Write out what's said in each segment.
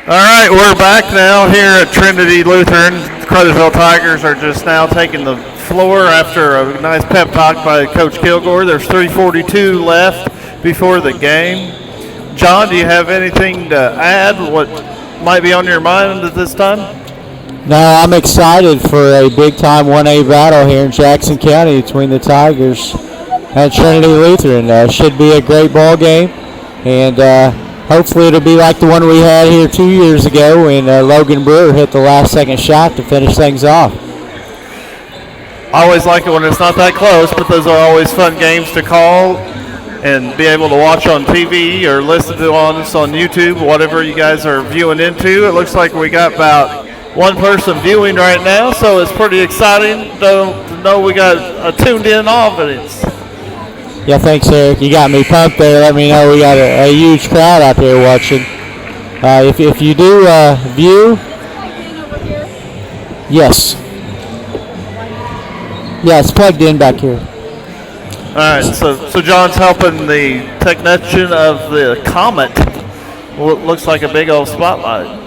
All right, we're back now here at Trinity Lutheran. Crothersville Tigers are just now taking the floor after a nice pep talk by Coach Kilgore. There's 3:42 left before the game. John, do you have anything to add? What might be on your mind at this time? No, I'm excited for a big-time 1A battle here in Jackson County between the Tigers and Trinity Lutheran. Should be a great ball game, and hopefully it'll be like the one we had here 2 years ago when Logan Brewer hit the last-second shot to finish things off. I always like it when it's not that close, but those are always fun games to call and be able to watch on TV or listen to us on YouTube, whatever you guys are viewing into. It looks like we got about one person viewing right now, so it's pretty exciting to know we got a tuned-in audience. Yeah, thanks, Eric. You got me pumped there. Let me know we got a huge crowd out there watching. If you do view, yes. Yeah, it's plugged in back here. All right, so John's helping the technician of the Comet. Looks like a big old spotlight.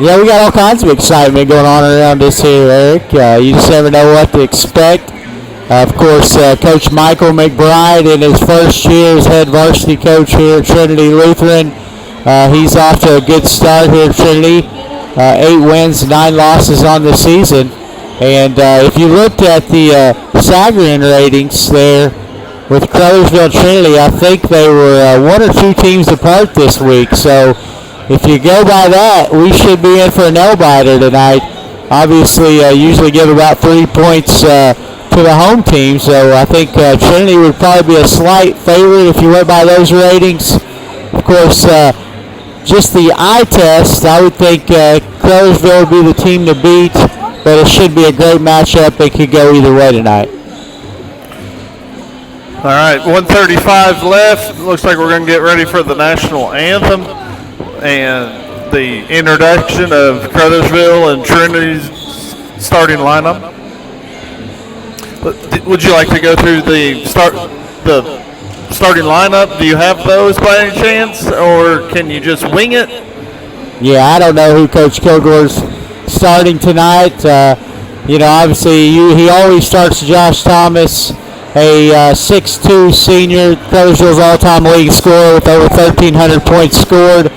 Yeah, we got all kinds of excitement going on around this here, Eric. You just never know what to expect. Of course, Coach Michael McBride in his first year as head varsity coach here at Trinity Lutheran. He's off to a good start here at Trinity. 8 wins, 9 losses on the season. And if you looked at the Sagarin ratings there with Crothersville and Trinity, I think they were 1 or 2 teams apart this week. So if you go by that, we should be in for a nail-biter tonight. Obviously, usually give about 3 points to the home team, so I think Trinity would probably be a slight favorite if you went by those ratings. Of course, just the eye test, I would think Crothersville would be the team to beat, but it should be a great matchup. It could go either way tonight. All right, 1:35 left. Looks like we're going to get ready for the national anthem and the introduction of Crothersville and Trinity's starting lineup. Would you like to go through the starting lineup? Do you have those by any chance, or can you just wing it? Yeah, I don't know who Coach Kilgore's starting tonight. Obviously he always starts Josh Thomas, a 6'2 senior, Crothersville's all-time league scorer with over 1,300 points scored.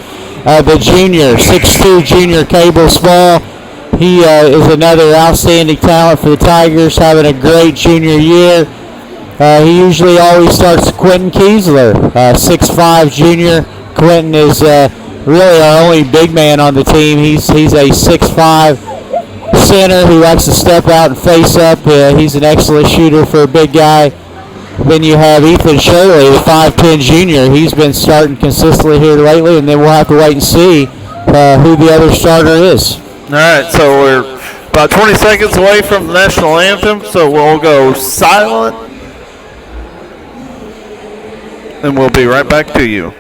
The junior, 6'2 junior Cable Small. He is another outstanding talent for the Tigers, having a great junior year. He usually always starts Quentin Kiesler, 6'5 junior. Quentin is really our only big man on the team. He's a 6'5 center who likes to step out and face up. He's an excellent shooter for a big guy. Then you have Ethan Shirley, the 5'10 junior. He's been starting consistently here lately, and then we'll have to wait and see who the other starter is. All right, so we're about 20 seconds away from the national anthem, so we'll go silent, and we'll be right back to you.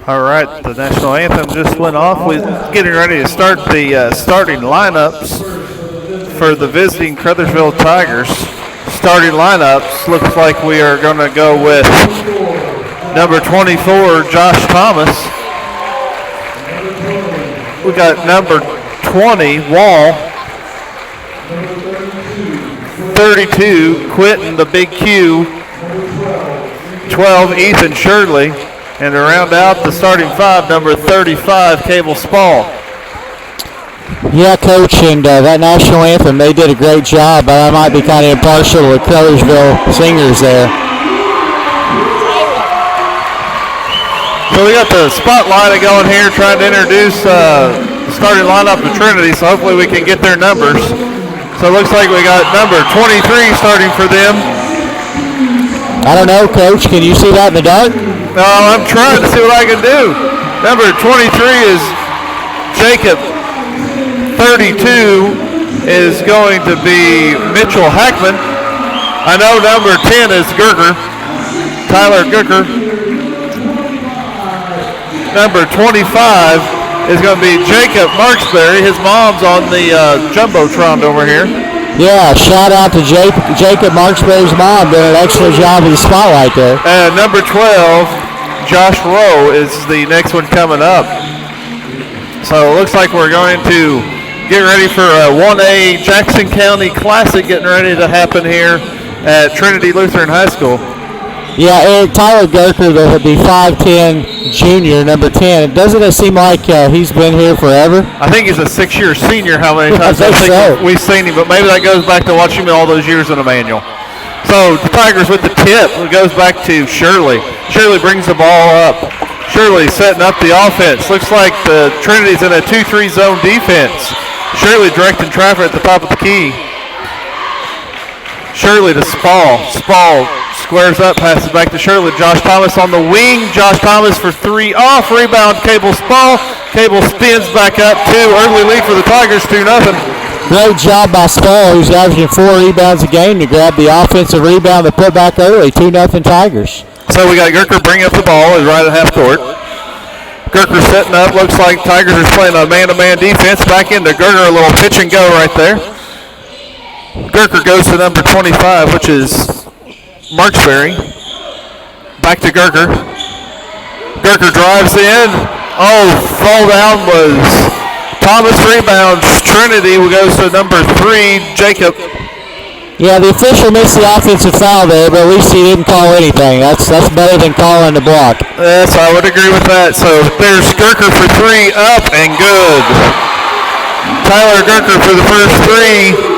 All right, the national anthem just went off. We're getting ready to start the starting lineups for the visiting Crothersville Tigers. Starting lineups, looks like we are going to go with number 24, Josh Thomas. We got number 20, Wall. 32, Quentin, the big Q. 12, Ethan Shirley. And to round out the starting five, number 35, Cable Spall. Yeah, Coach, and that national anthem, they did a great job, but I might be kind of impartial to the Crothersville singers there. So we got the spotlight going here, trying to introduce the starting lineup of Trinity, so hopefully we can get their numbers. So it looks like we got number 23 starting for them. I don't know, Coach. Can you see that in the dark? No, I'm trying to see what I can do. Number 23 is Jacob. 32 is going to be Mitchell Hackman. I know number 10 is Gerker, Tyler Gerker. Number 25 is going to be Jacob Marksberry. His mom's on the Jumbotron over here. Yeah, shout out to Jacob Marksberry's mom. Did an excellent job with the spotlight there. And number 12, Josh Rowe, is the next one coming up. So it looks like we're going to get ready for a 1A Jackson County Classic getting ready to happen here at Trinity Lutheran High School. Yeah, Tyler Gerker, will be 5'10", junior, number 10. Doesn't it seem like he's been here forever? I think he's a 6-year senior. How many times I think so. We've seen him, but maybe that goes back to watching him all those years in Emmanuel. So the Tigers with the tip. It goes back to Shirley. Shirley brings the ball up. Shirley setting up the offense. Looks like the Trinity's in a 2-3 zone defense. Shirley directing traffic at the top of the key. Shirley to Spall. Spall squares up, passes back to Shirley. Josh Thomas on the wing. Josh Thomas for three off. Rebound, Cable Spall. Cable spins back up. Early lead for the Tigers, 2-0. Great job by Spall, who's averaging 4 rebounds a game to grab the offensive rebound to put back early. 2-0 Tigers. So we got Gerker bringing up the ball. Is right at half court. Gerker setting up. Looks like Tigers are playing a man-to-man defense. Back into Gerker, a little pitch and go right there. Gerker goes to number 25, which is Marksberry. Back to Gerker. Gerker drives in. Fall down was Thomas. Rebounds. Trinity goes to number 3, Jacob. Yeah, the official missed the offensive foul there, but at least he didn't call anything. That's better than calling the block. Yes, I would agree with that. So there's Gerker for 3, up and good. Tyler Gerker for the first 3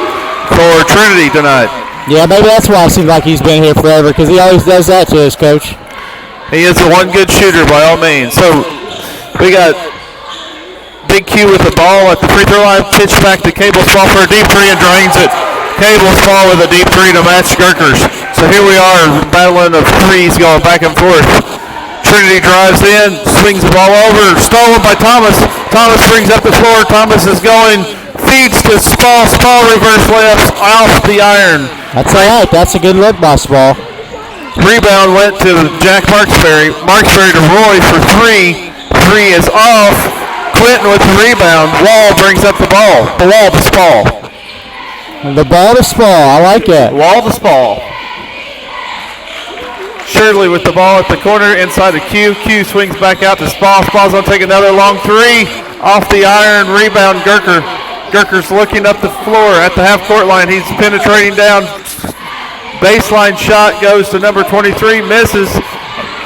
for Trinity tonight. Yeah, maybe that's why it seems like he's been here forever, because he always does that to us, Coach. He is the one good shooter by all means. So we got Big Q with the ball at the free throw line, pitch back to Cable Spall for a deep 3 and drains it. Cable Spall with a deep 3 to match Gerker's. So here we are, battling of threes going back and forth. Trinity drives in, swings the ball over, stolen by Thomas. Thomas brings up the floor. Thomas is going, feeds to Spall. Spall reverse layups off the iron. That's all right. That's a good look by Spall. Rebound went to Jack Marksberry. Marksberry to Roy for 3. 3 is off. Clinton with the rebound. Wall brings up the ball. The Wall to Spall. The ball to Spall. I like it. Wall to Spall. Shirley with the ball at the corner inside of Q. Q swings back out to Spall. Spall's going to take another long 3. Off the iron. Rebound Gerker. Gerker's looking up the floor at the half-court line. He's penetrating down. Baseline shot goes to number 23. Misses.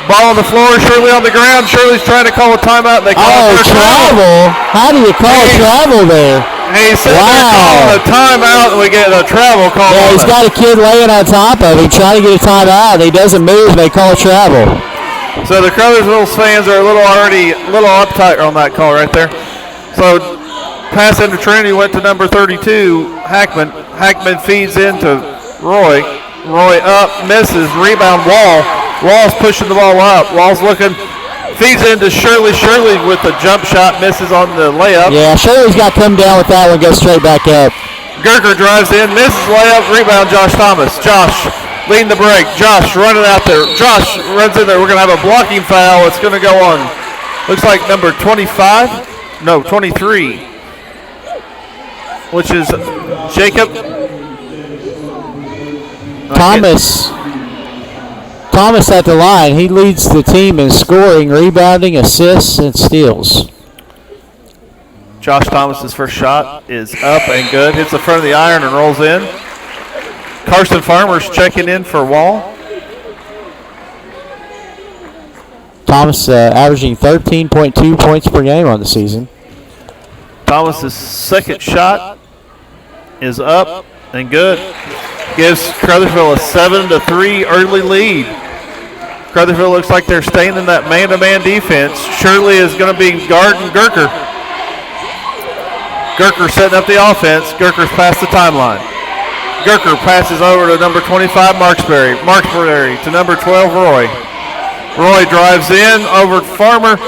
Ball on the floor. Shirley on the ground. Shirley's trying to call a timeout. They call travel. How do you call travel there? He said they're calling a timeout, and we get a travel call. Yeah, he's got a kid laying on top of him trying to get a timeout. He doesn't move. They call travel. So the Crothersville fans are already a little uptight on that call right there. So pass into Trinity went to number 32, Hackman. Hackman feeds into Roy. Roy up, misses. Rebound Wall. Wall's pushing the ball up. Wall's looking. Feeds into Shirley. Shirley with the jump shot, misses on the layup. Yeah, Shirley's got to come down with that one, go straight back up. Gerker drives in, misses layup, rebound Josh Thomas. Josh leading the break. Josh running out there. Josh runs in there. We're going to have a blocking foul. It's going to go on Looks like number 25, no, 23, which is Jacob Thomas at the line. He leads the team in scoring, rebounding, assists, and steals. Josh Thomas's first shot is up and good. Hits the front of the iron and rolls in. Carson Farmer's checking in for Wall. Thomas averaging 13.2 points per game on the season. Thomas's second shot is up and good. Gives Crothersville a 7-3 early lead. Crothersville looks like they're staying in that man-to-man defense. Shirley is going to be guarding Gerker. Gerker setting up the offense. Gerker's past the timeline. Gerker passes over to number 25, Marksberry. Marksberry to number 12, Roy. Roy drives in over Farmer.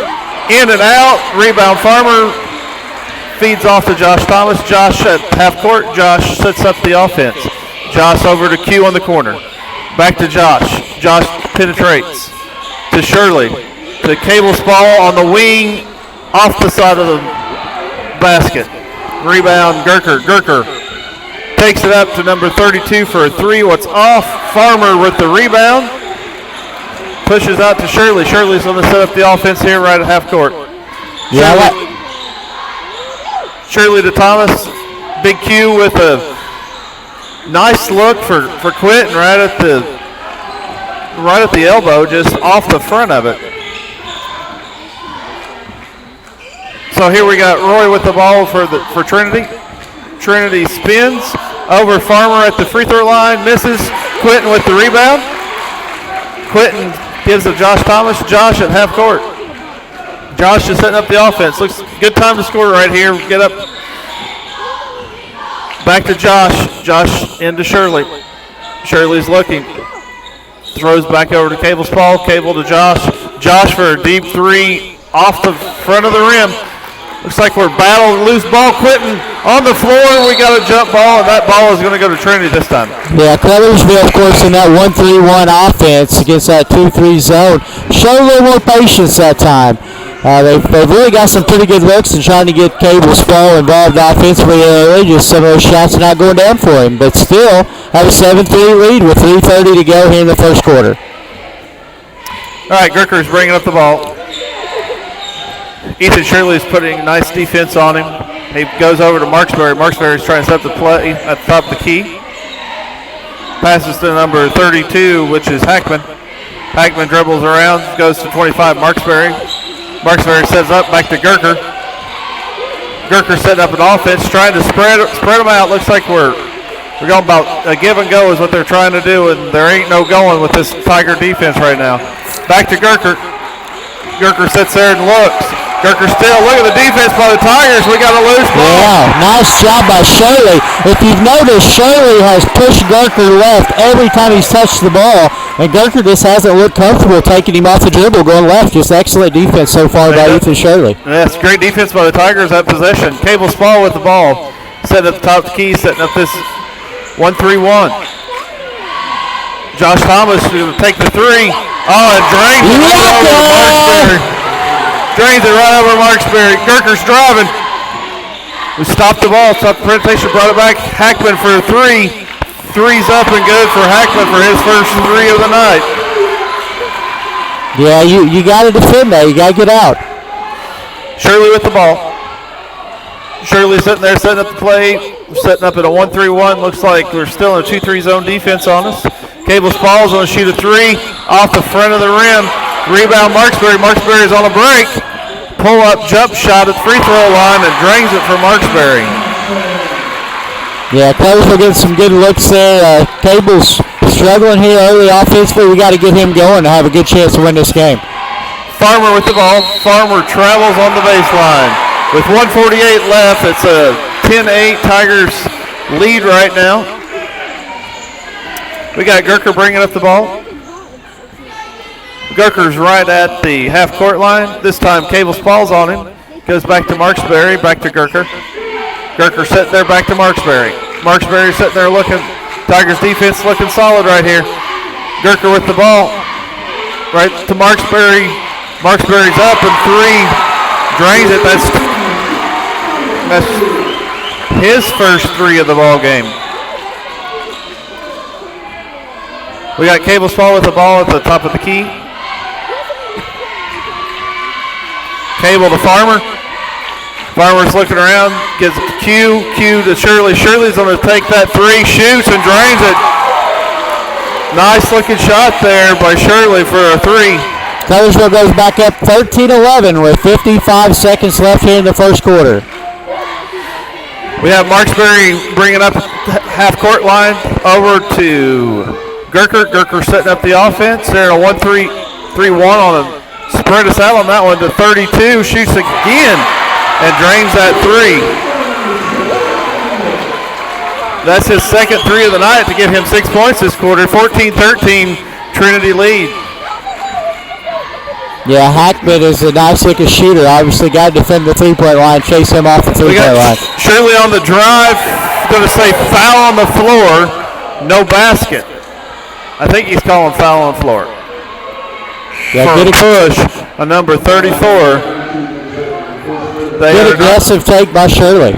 In and out. Rebound Farmer. Feeds off to Josh Thomas. Josh at half court. Josh sets up the offense. Josh over to Q on the corner. Back to Josh. Josh penetrates to Shirley. To Cable Spall on the wing. Off the side of the basket. Rebound Gerker. Gerker takes it up to number 32 for a three. What's off? Farmer with the rebound. Pushes out to Shirley. Shirley's going to set up the offense here right at half court. Yeah. Shirley to Thomas. Big Q with a nice look for Quentin right at the elbow, just off the front of it. So here we got Roy with the ball for Trinity. Trinity spins over Farmer at the free throw line, misses. Quentin with the rebound. Quentin gives to Josh Thomas. Josh at half court. Josh is setting up the offense. Looks good time to score right here. Get up. Back to Josh. Josh into Shirley. Shirley's looking. Throws back over to Cable Spall. Cable to Josh. Josh for a deep three off the front of the rim. Looks like we're battling loose ball. Quentin on the floor. We got a jump ball, and that ball is going to go to Trinity this time. Yeah, Crothersville, of course, in that 1-3-1 offense against that 2-3 zone. Showed a little more patience that time. They've really got some pretty good looks and trying to get Cable Spall involved offensively early. Just some of those shots are not going down for him. But still, have a 7-3 lead with 3:30 to go here in the first quarter. All right, Gerker's bringing up the ball. Ethan Shirley is putting nice defense on him. He goes over to Marksberry. Marksberry's trying to set the play at the top of the key. Passes to number 32, which is Hackman. Hackman dribbles around, goes to 25, Marksberry. Marksberry sets up back to Gerker. Gerker setting up an offense, trying to spread them out. Looks like we're going about a give and go is what they're trying to do, and there ain't no going with this Tiger defense right now. Back to Gerker. Gerker sits there and looks. Gerker still. Look at the defense by the Tigers. We got a loose ball. Yeah, nice job by Shirley. If you've noticed, Shirley has pushed Gerker left every time he's touched the ball, and Gerker just hasn't looked comfortable taking him off the dribble going left. Just excellent defense so far by Ethan Shirley. Yes, great defense by the Tigers at possession. Cable Spall with the ball. Setting up the top of the key, setting up this 1-3-1. Josh Thomas going to take the three. Oh, and drains it right over Marksberry. Drains it right over Marksberry. Gerker's driving. We stopped the ball. Stopped the presentation. Brought it back. Hackman for a three. Three's up and good for Hackman for his first three of the night. Yeah, you got to defend that. You got to get out. Shirley with the ball. Shirley sitting there setting up the play. We're setting up at a 1-3-1. Looks like we're still in a 2-3 zone defense on us. Cable Spall's going to shoot a three off the front of the rim. Rebound Marksberry. Marksberry's on a break. Pull-up jump shot at the free throw line and drains it for Marksberry. Yeah, Crothersville getting some good looks there. Cable's struggling here early offensively. We got to get him going to have a good chance to win this game. Farmer with the ball. Farmer travels on the baseline. With 1:48 left, it's a 10-8 Tigers lead right now. We got Gerker bringing up the ball. Gerker's right at the half-court line. This time, Cable Spall's on him. Goes back to Marksberry, back to Gerker. Gerker sitting there, back to Marksberry. Marksberry sitting there looking. Tigers defense looking solid right here. Gerker with the ball. Right to Marksberry. Marksbury's up and 3. Drains it. That's his first 3 of the ball game. We got Cable Spall with the ball at the top of the key. Cable to Farmer. Farmer's looking around, gets Q to Shirley. Shirley's going to take that 3, shoots and drains it. Nice looking shot there by Shirley for a 3. Crothersville goes back up 13-11 with 55 seconds left here in the first quarter. We have Marksbury bringing up half court line over to Gurker. Gurker setting up the offense. They're in a 1-3-1 on a spread us out on that one to 32. Shoots again and drains that 3. That's his second 3 of the night to give him 6 points this quarter. 14-13 Trinity lead. Yeah, Hackman is a nice-looking shooter. Obviously got to defend the three-point line, chase him off the three-point line. Shirley on the drive. Going to say foul on the floor. No basket. I think he's calling foul on the floor. Yeah, for a push, a number 34. Good aggressive take by Shirley.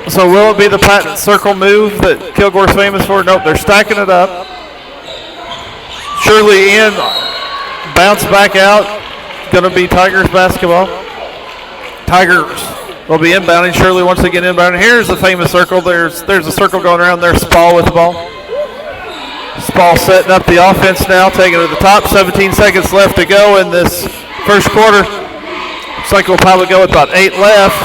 So will it be the patent circle move that Kilgore's famous for? Nope, they're stacking it up. Shirley in, bounce back out. Going to be Tigers basketball. Tigers will be inbounding. Shirley once again inbounding. Here's the famous circle. There's a circle going around there. Spall with the ball. Spall setting up the offense now, taking it to the top. 17 seconds left to go in this first quarter. Looks like we'll probably go with about 8 left.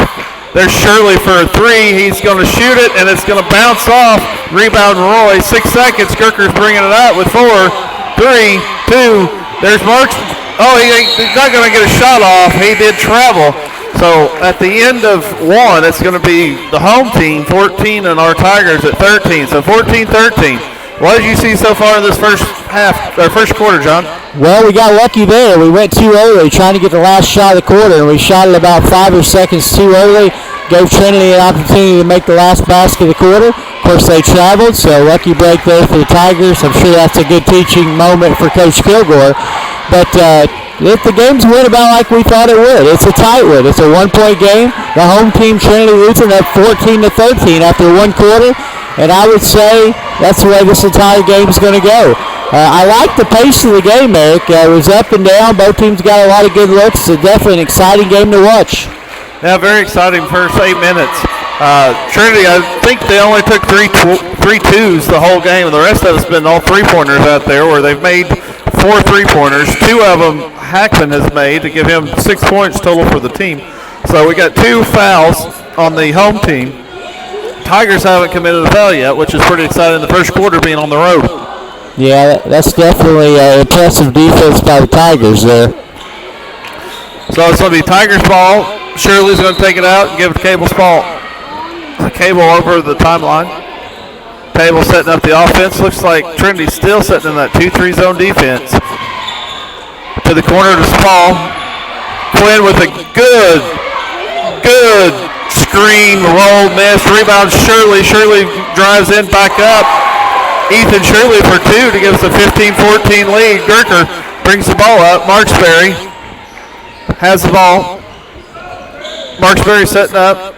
There's Shirley for a 3. He's going to shoot it, and it's going to bounce off. Rebound Roy. 6 seconds. Gurker's bringing it up with 4, 3, 2. There's Marks. Oh, he's not going to get a shot off. He did travel. So at the end of 1, it's going to be the home team 14 and our Tigers at 13. So 14-13. What did you see so far in this first quarter, John? Well, we got lucky there. We went too early trying to get the last shot of the quarter, and we shot it about 5 or seconds too early. Gave Trinity an opportunity to make the last basket of the quarter. Of course, they traveled, so lucky break there for the Tigers. I'm sure that's a good teaching moment for Coach Kilgore. But if the game's went about like we thought it would, it's a tight one. It's a 1-point game. The home team, Trinity Lutheran, up 14-13 after 1 quarter. And I would say that's the way this entire game is going to go. I like the pace of the game, Eric. It was up and down. Both teams got a lot of good looks. It's definitely an exciting game to watch. Yeah, very exciting first 8 minutes. Trinity, I think they only took three twos the whole game, and the rest of it's been all three-pointers out there where they've made 4 three-pointers. 2 of them Hackman has made to give him 6 points total for the team. So we got 2 fouls on the home team. Tigers haven't committed a foul yet, which is pretty exciting. The first quarter being on the road. Yeah, that's definitely impressive defense by the Tigers there. So it's going to be Tigers ball. Shirley's going to take it out and give it to Cable Spall. Cable over the timeline. Cable setting up the offense. Looks like Trinity's still sitting in that 2-3 zone defense. To the corner to Spall. Quinn with a good screen, roll, miss, rebound Shirley. Shirley drives in, back up. Ethan Shirley for 2 to give us a 15-14 lead. Gurker brings the ball up. Marksbury has the ball. Marksbury setting up.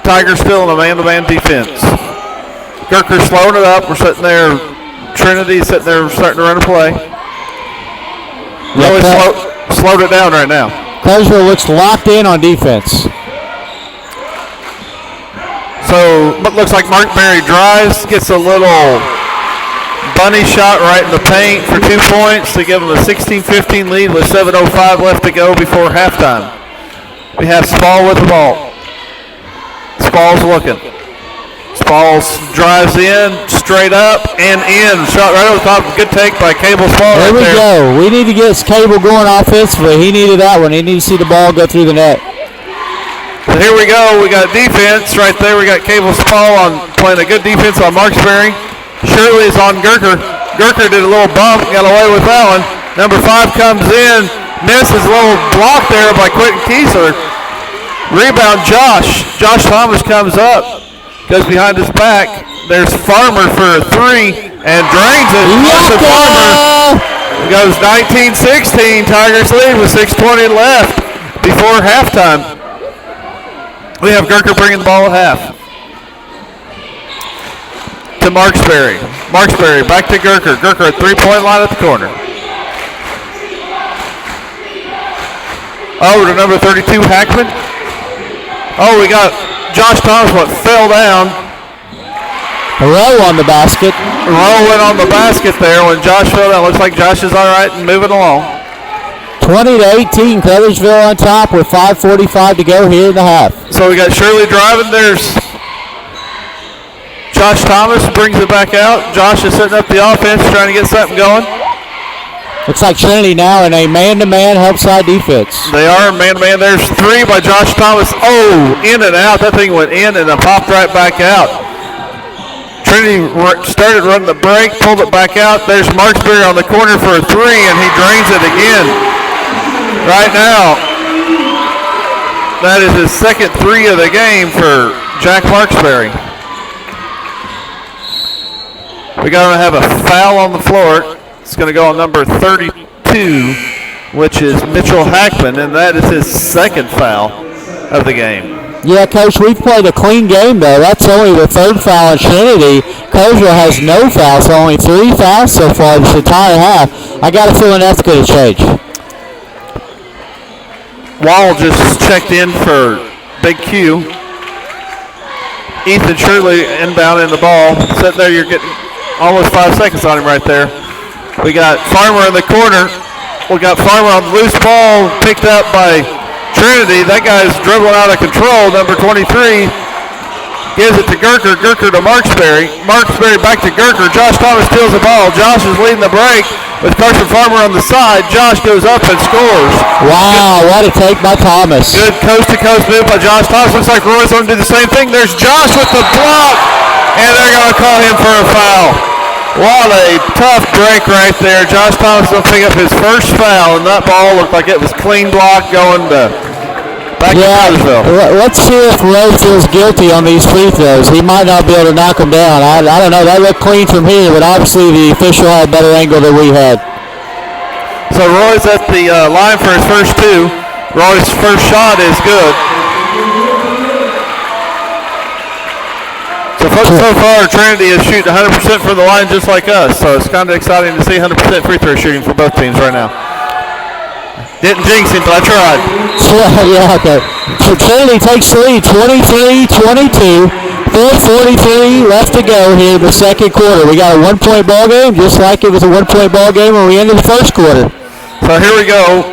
Tigers still in a man-to-man defense. Gurker slowing it up. We're sitting there. Trinity sitting there starting to run a play. Really slowed it down right now. Crothersville looks locked in on defense. So it looks like Marksbury drives, gets a little bunny shot right in the paint for 2 points to give him a 16-15 lead with 7:05 left to go before halftime. We have Spall with the ball. Spall's looking. Spall drives in, straight up, and in. Shot right over the top. Good take by Cable Spall. There we go. We need to get Cable going offensively. He needed that one. He needed to see the ball go through the net. So here we go. We got defense right there. We got Cable Spall on playing a good defense on Marksbury. Shirley's on Gurker. Gurker did a little bump, got away with that one. Number 5 comes in, misses a little block there by Quentin Kiesler. Rebound Josh. Josh Thomas comes up, goes behind his back. There's Farmer for a 3 and drains it. Farmer goes 19-16. Tigers lead with 6:20 left before halftime. We have Gerker bringing the ball at half. To Marksberry. Marksberry back to Gerker. Gerker at three-point line at the corner. Over to number 32, Hackman. Oh, we got Josh Thomas, fell down. Rowe on the basket. Rowe went on the basket there when Josh fell down. Looks like Josh is all right and moving along. 20-18, Crothersville on top with 5:45 to go here in the half. So we got Shirley driving. There's Josh Thomas brings it back out. Josh is setting up the offense, trying to get something going. Looks like Trinity now in a man-to-man help side defense. They are man-to-man. There's three by Josh Thomas. Oh, in and out. That thing went in and then popped right back out. Trinity started running the break, pulled it back out. There's Marksberry on the corner for a three, and he drains it again. Right now, that is his second three of the game for Jack Marksberry. We got to have a foul on the floor. It's going to go on number 32, which is Mitchell Hackman, and that is his second foul of the game. Yeah, Coach, we've played a clean game, though. That's only the third foul in Trinity. Crothersville has no fouls, so only 3 fouls so far this entire half. I got a feeling that's going to change. Wall just checked in for Big Q. Ethan Shirley inbound in the ball. Sitting there, you're getting almost 5 seconds on him right there. We got Farmer in the corner. We got Farmer on the loose ball, picked up by Trinity. That guy's dribbling out of control. Number 23 gives it to Gerker. Gerker to Marksberry. Marksberry back to Gerker. Josh Thomas steals the ball. Josh is leading the break with Carson Farmer on the side. Josh goes up and scores. Wow, what a take by Thomas. Good coast-to-coast move by Josh Thomas. Looks like Roy's going to do the same thing. There's Josh with the block, and they're going to call him for a foul. What a tough break right there. Josh Thomas will pick up his first foul, and that ball looked like it was clean block going to back to Crothersville. Let's see if Rowe feels guilty on these free throws. He might not be able to knock them down. I don't know. That looked clean from here, but obviously the official had a better angle than we had. So Roy's at the line for his first two. Roy's first shot is good. So far, Trinity is shooting 100% from the line just like us, so it's kind of exciting to see 100% free throw shooting for both teams right now. Didn't jinx him, but I tried. Yeah, okay. So Trinity takes the lead, 23-22, 4:43 left to go here in the second quarter. We got a 1-point ball game, just like it was a 1-point ball game when we ended the first quarter. So here we go.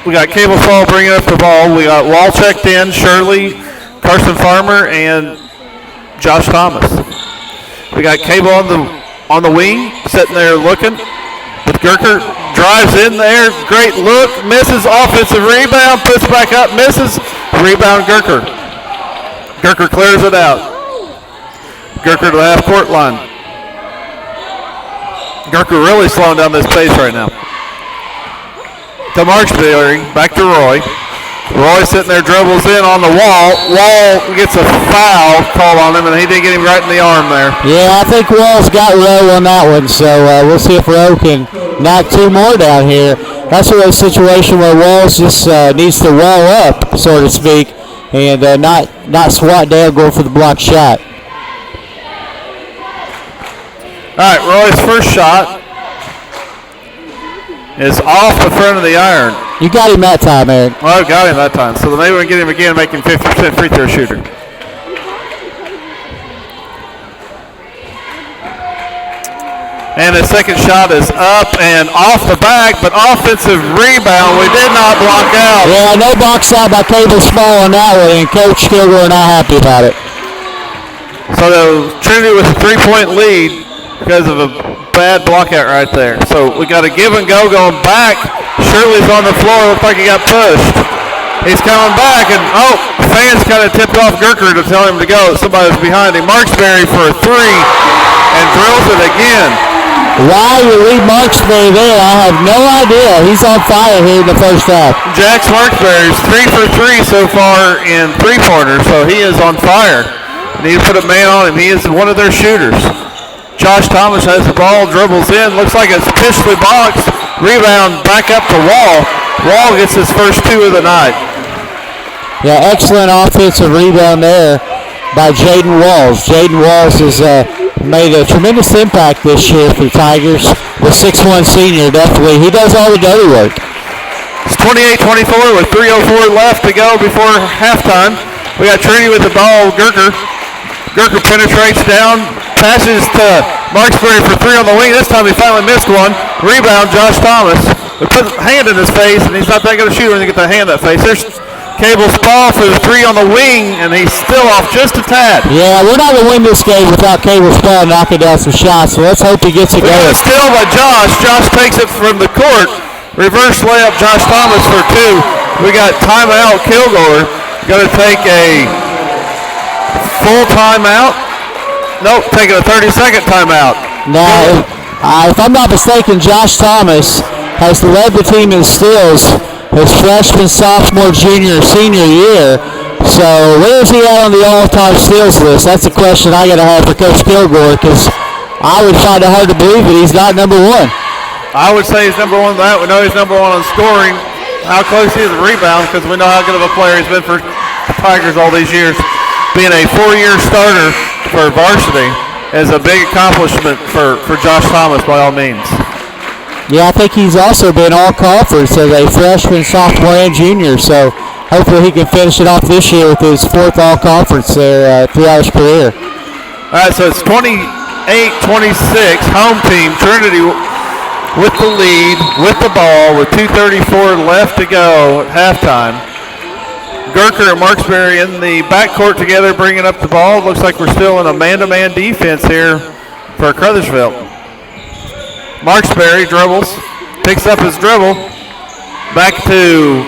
We got Cable Fall bringing up the ball. We got Wall checked in, Shirley, Carson Farmer, and Josh Thomas. We got Cable on the wing, sitting there looking. With Gerker, drives in there, great look, misses, offensive rebound, puts back up, misses, rebound Gerker. Gerker clears it out. Gerker to the half-court line. Gerker really slowing down this pace right now. To Marksberry, back to Roy. Roy sitting there, dribbles in on the Wall. Wall gets a foul called on him, and he did get him right in the arm there. Yeah, I think Wall's got Rowe on that one, so we'll see if Rowe can knock 2 more down here. That's a situation where Walls just needs to wall up, so to speak, and not swat down going for the block shot. All right, Roy's first shot is off the front of the iron. You got him that time, Eric. Well, I got him that time. So maybe we can get him again, make him 50% free throw shooter. And his second shot is up and off the back, but offensive rebound. We did not block out. Yeah, no box out by Cable Small on that one, and Coach Kilgore not happy about it. So Trinity with a 3-point lead because of a bad block out right there. So we got a give and go going back. Shirley's on the floor. Looks like he got pushed. He's coming back, and fans kind of tipped off Gerker to tell him to go. Somebody was behind him. Marksberry for a 3 and drills it again. Why you leave Marksberry there, I have no idea. He's on fire here in the first half. Jax Marksberry's 3 for 3 so far in three-pointers, so he is on fire. Need to put a man on him. He is one of their shooters. Josh Thomas has the ball, dribbles in. Looks like it's Pishley boxed. Rebound back up to Wall. Wall gets his first 2 of the night. Yeah, excellent offensive rebound there by Jaden Walls. Jaden Walls has made a tremendous impact this year for the Tigers. The 6'1 senior, definitely. He does all the dirty work. It's 28-24 with 3:04 left to go before halftime. We got Trinity with the ball. Gerker penetrates down, passes to Marksberry for 3 on the wing. This time he finally missed one. Rebound, Josh Thomas. We put a hand in his face, and he's not that good a shooter when you get the hand in that face. There's Cable's ball for the 3 on the wing, and he's still off just a tad. Yeah, we're not going to win this game without Cable's ball knocking down some shots, so let's hope he gets it going. Still by Josh. Josh takes it from the court. Reverse layup, Josh Thomas for 2. We got timeout, Kilgore. Going to take a full timeout. Nope, taking a 30-second timeout. Now, if I'm not mistaken, Josh Thomas has led the team in steals his freshman, sophomore, junior, senior year. So where is he at on the all-time steals list? That's a question I got to have for Coach Kilgore, because I would find it hard to believe that he's not number 1. I would say he's number 1 on that. We know he's number 1 on scoring. How close he is to rebounds, because we know how good of a player he's been for the Tigers all these years. Being a 4-year starter for varsity is a big accomplishment for Josh Thomas by all means. Yeah, I think he's also been all-conference as a freshman, sophomore, and junior. So hopefully he can finish it off this year with his 4th all-conference there throughout his career. All right, so it's 28-26, home team. Trinity with the lead, with the ball, with 2:34 left to go at halftime. Gerker and Marksberry in the backcourt together, bringing up the ball. Looks like we're still in a man-to-man defense here for Crothersville. Marksberry dribbles, picks up his dribble, back to,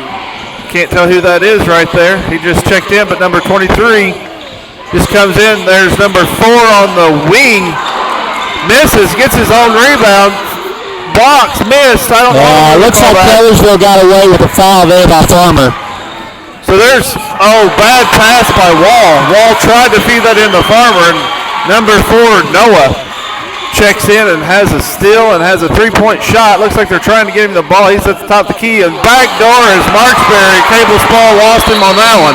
can't tell who that is right there. He just checked in, but number 23 just comes in. There's number 4 on the wing, misses, gets his own rebound, blocks, missed. I don't know. It looks like Crothersville got away with a foul there by Farmer. So there's, bad pass by Wall. Wall tried to feed that into Farmer, and number 4, Noah, checks in and has a steal and has a 3-point shot. Looks like they're trying to get him the ball. He's at the top of the key, and back door is Marksberry. Cable Spall lost him on that one.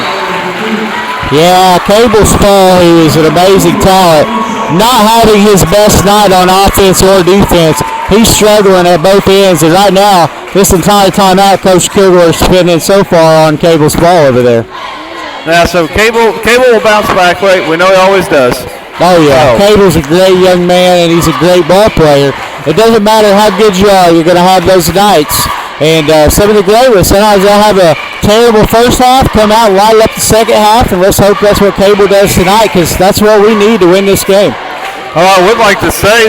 Yeah, Cable Spall, who is an amazing talent, not having his best night on offense or defense. He's struggling at both ends, and right now, this entire timeout, Coach Kilgore is spending so far on Cable's ball over there. Now, so Cable will bounce back. We know he always does. Oh, yeah. Cable's a great young man, and he's a great ball player. It doesn't matter how good you are, you're going to have those nights. And some of the great ones, sometimes they'll have a terrible first half, come out and light up the second half, and let's hope that's what Cable does tonight, because that's what we need to win this game. Oh, I would like to say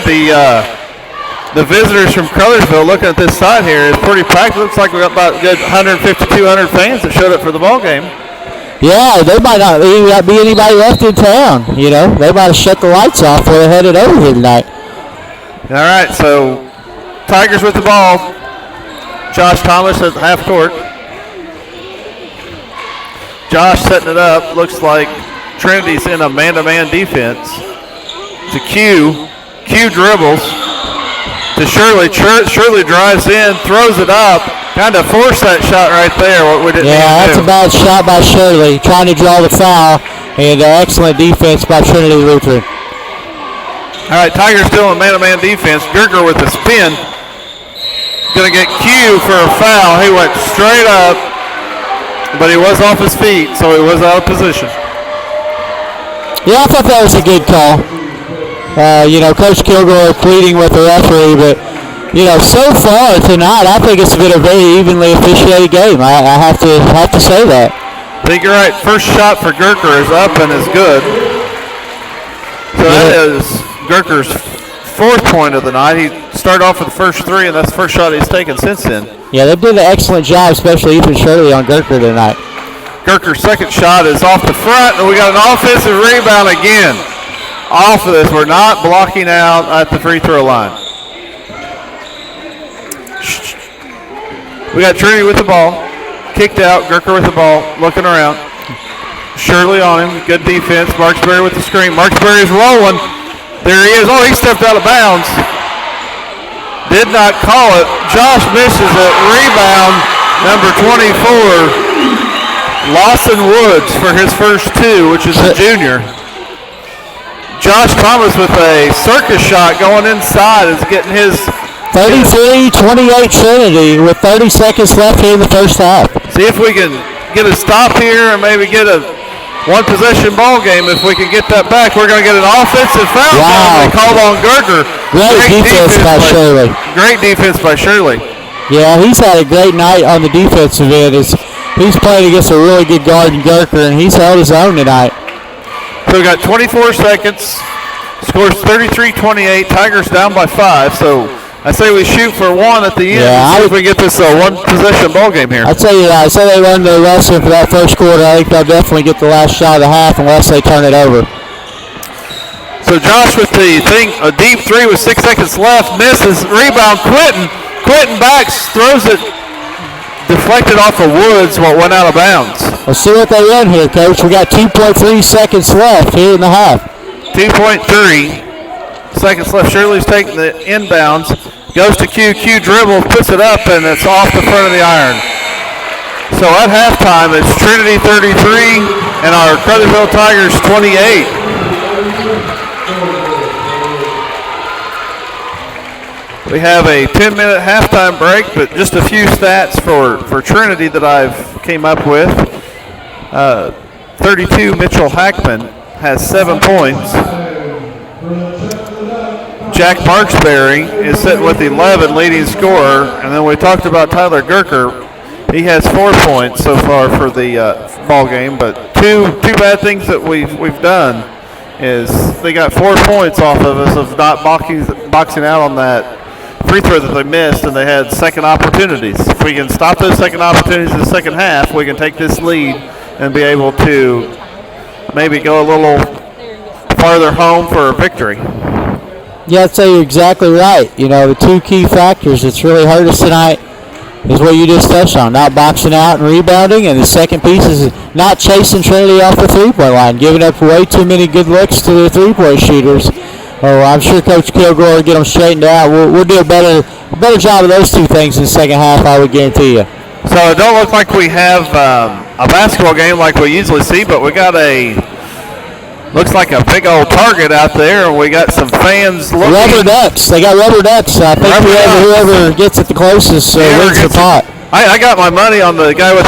the visitors from Crothersville, looking at this side here, is pretty packed. Looks like we got about a good 150, 200 fans that showed up for the ball game. Yeah, there might not be anybody left in town. You know, they might have shut the lights off before they headed over here tonight. All right, so Tigers with the ball. Josh Thomas at half court. Josh setting it up. Looks like Trinity's in a man-to-man defense. To Q. Q dribbles to Shirley. Shirley drives in, throws it up. Kind of forced that shot right there. What we didn't that's a bad shot by Shirley, trying to draw the foul, and excellent defense by Trinity Lutheran. All right, Tigers still in man-to-man defense. Gerger with the spin. Going to get Q for a foul. He went straight up, but he was off his feet, so he was out of position. Yeah, I thought that was a good call. Coach Kilgore pleading with the referee, but so far tonight, I think it's been a very evenly officiated game. I have to say that. I think you're right. First shot for Gerker is up and is good. So that is Gerker's 4th point of the night. He started off with the first 3, and that's the first shot he's taken since then. Yeah, they did an excellent job, especially Ethan Shirley on Gerker tonight. Gerker's second shot is off the front, and we got an offensive rebound again. Off of this, we're not blocking out at the free throw line. We got Trinity with the ball. Kicked out. Gerker with the ball. Looking around. Shirley on him. Good defense. Marksberry with the screen. Marksberry is rolling. There he is. Oh, he stepped out of bounds. Did not call it. Josh misses it. Rebound, number 24, Lawson Woods for his first two, which is a junior. Josh Thomas with a circus shot going inside is getting his 33-28 Trinity with 30 seconds left here in the first half. See if we can get a stop here and maybe get a one-possession ball game. If we can get that back, we're going to get an offensive foul. Wow. They called on Gerger. Great defense by Shirley. Great defense by Shirley. Yeah, he's had a great night on the defensive end. He's playing against a really good guard in Gerker, and he's held his own tonight. So we got 24 seconds. Scores 33-28. Tigers down by 5. So I say we shoot for one at the end. Yeah, see if we get this one-possession ball game here. I'd say I say they learned their lesson for that first quarter. I think they'll definitely get the last shot of the half unless they turn it over. So Josh with the a deep three with 6 seconds left. Misses. Rebound, Quentin. Quentin backs, throws it. Deflected off of Woods, what went out of bounds. Let's see what they run here, Coach. We got 2.3 seconds left here in the half. 2.3 seconds left. Shirley's taking the inbounds. Goes to Q. Q dribbles, puts it up, and it's off the front of the iron. So at halftime, it's Trinity 33 and our Crothersville Tigers 28. We have a 10-minute halftime break, but just a few stats for Trinity that I've came up with. 32, Mitchell Hackman has 7 points. Jack Marksberry is sitting with 11, leading scorer. And then we talked about Tyler Gerker. He has 4 points so far for the ball game. But two bad things that we've done is they got 4 points off of us of not boxing out on that free throw that they missed, and they had second opportunities. If we can stop those second opportunities in the second half, we can take this lead and be able to maybe go a little farther home for a victory. Yeah, I'd say you're exactly right. You know, the two key factors that's really hurt us tonight is what you just touched on, not boxing out and rebounding, and the second piece is not chasing Trinity off the three-point line, giving up way too many good looks to the three-point shooters. Oh, I'm sure Coach Kilgore will get them straightened out. We'll do a better job of those two things in the second half, I would guarantee you. So it don't look like we have a basketball game like we usually see, but we got looks like a big old target out there, and we got some fans looking. Rubber ducks. They got rubber ducks. I think whoever gets it the closest wins the pot. I got my money on the guy with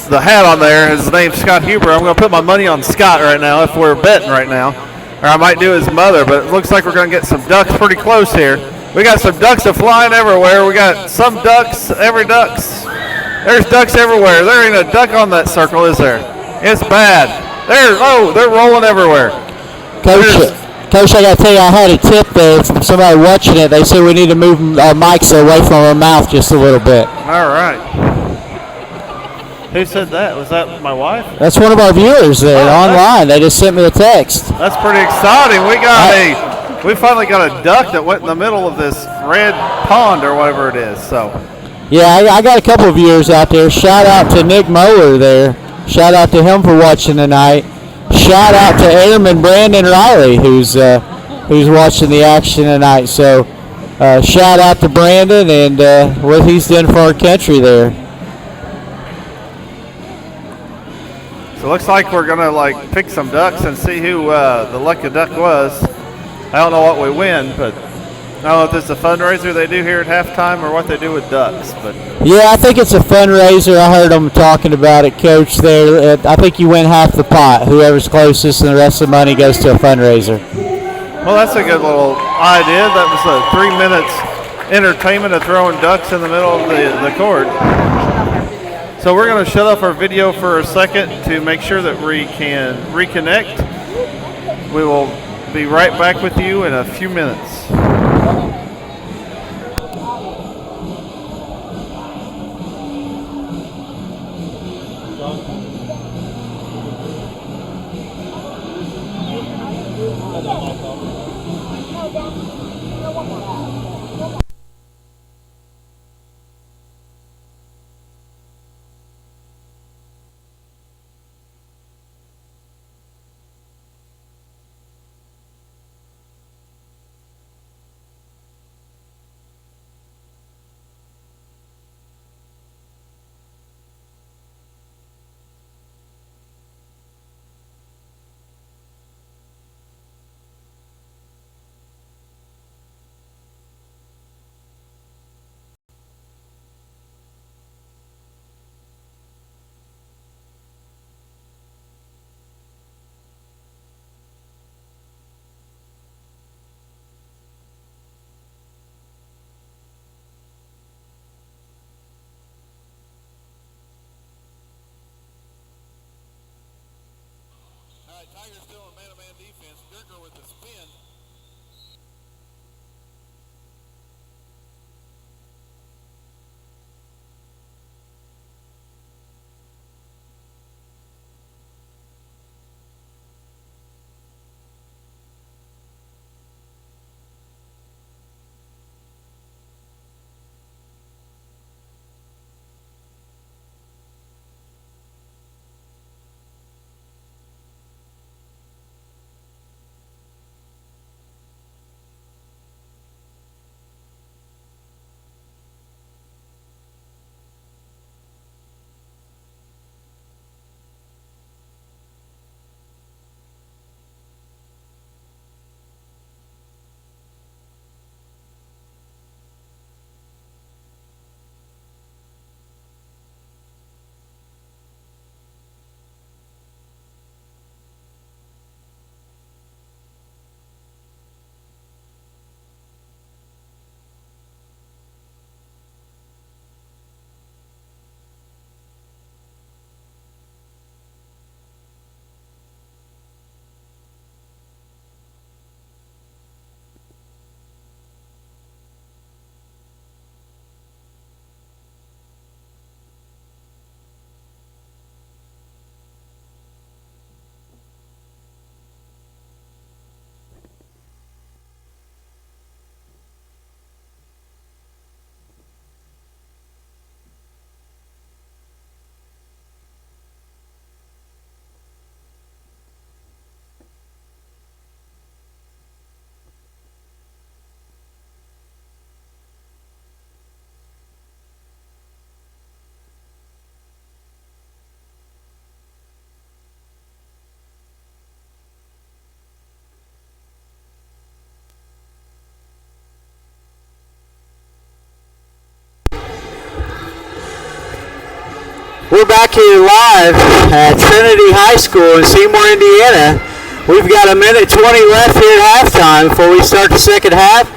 the hat on there. His name's Scott Huber. I'm going to put my money on Scott right now if we're betting right now. Or I might do his mother, but it looks like we're going to get some ducks pretty close here. We got some ducks flying everywhere. We got some ducks, There's ducks everywhere. There ain't a duck on that circle, is there? It's bad. They're rolling everywhere. Coach, I got to tell you, I had a tip there from somebody watching it. They said we need to move our mics away from our mouth just a little bit. All right. Who said that? Was that my wife? That's one of our viewers there online. They just sent me a text. That's pretty exciting. We finally got a duck that went in the middle of this red pond or whatever it is. So. Yeah, I got a couple of viewers out there. Shout out to Nick Moeller there. Shout out to him for watching tonight. Shout out to Airman Brandon Riley who's watching the action tonight. So shout out to Brandon and what he's done for our country there. So it looks like we're gonna pick some ducks and see who the lucky duck was. I don't know what we win, but I don't know if this is a fundraiser they do here at halftime or what they do with ducks. But yeah, I think it's a fundraiser. I heard them talking about it, Coach. There, I think you win half the pot. Whoever's closest, and the rest of the money goes to a fundraiser. Well, that's a good little idea. That was a 3 minutes entertainment of throwing ducks in the middle of the court. So we're going to shut off our video for a second to make sure that we can reconnect. We will be right back with you in a few minutes. right, Tigers still in man-to-man defense. Gerger with the spin. We're back here live at Trinity High School in Seymour, Indiana. We've got a minute 20 left here at halftime before we start the second half.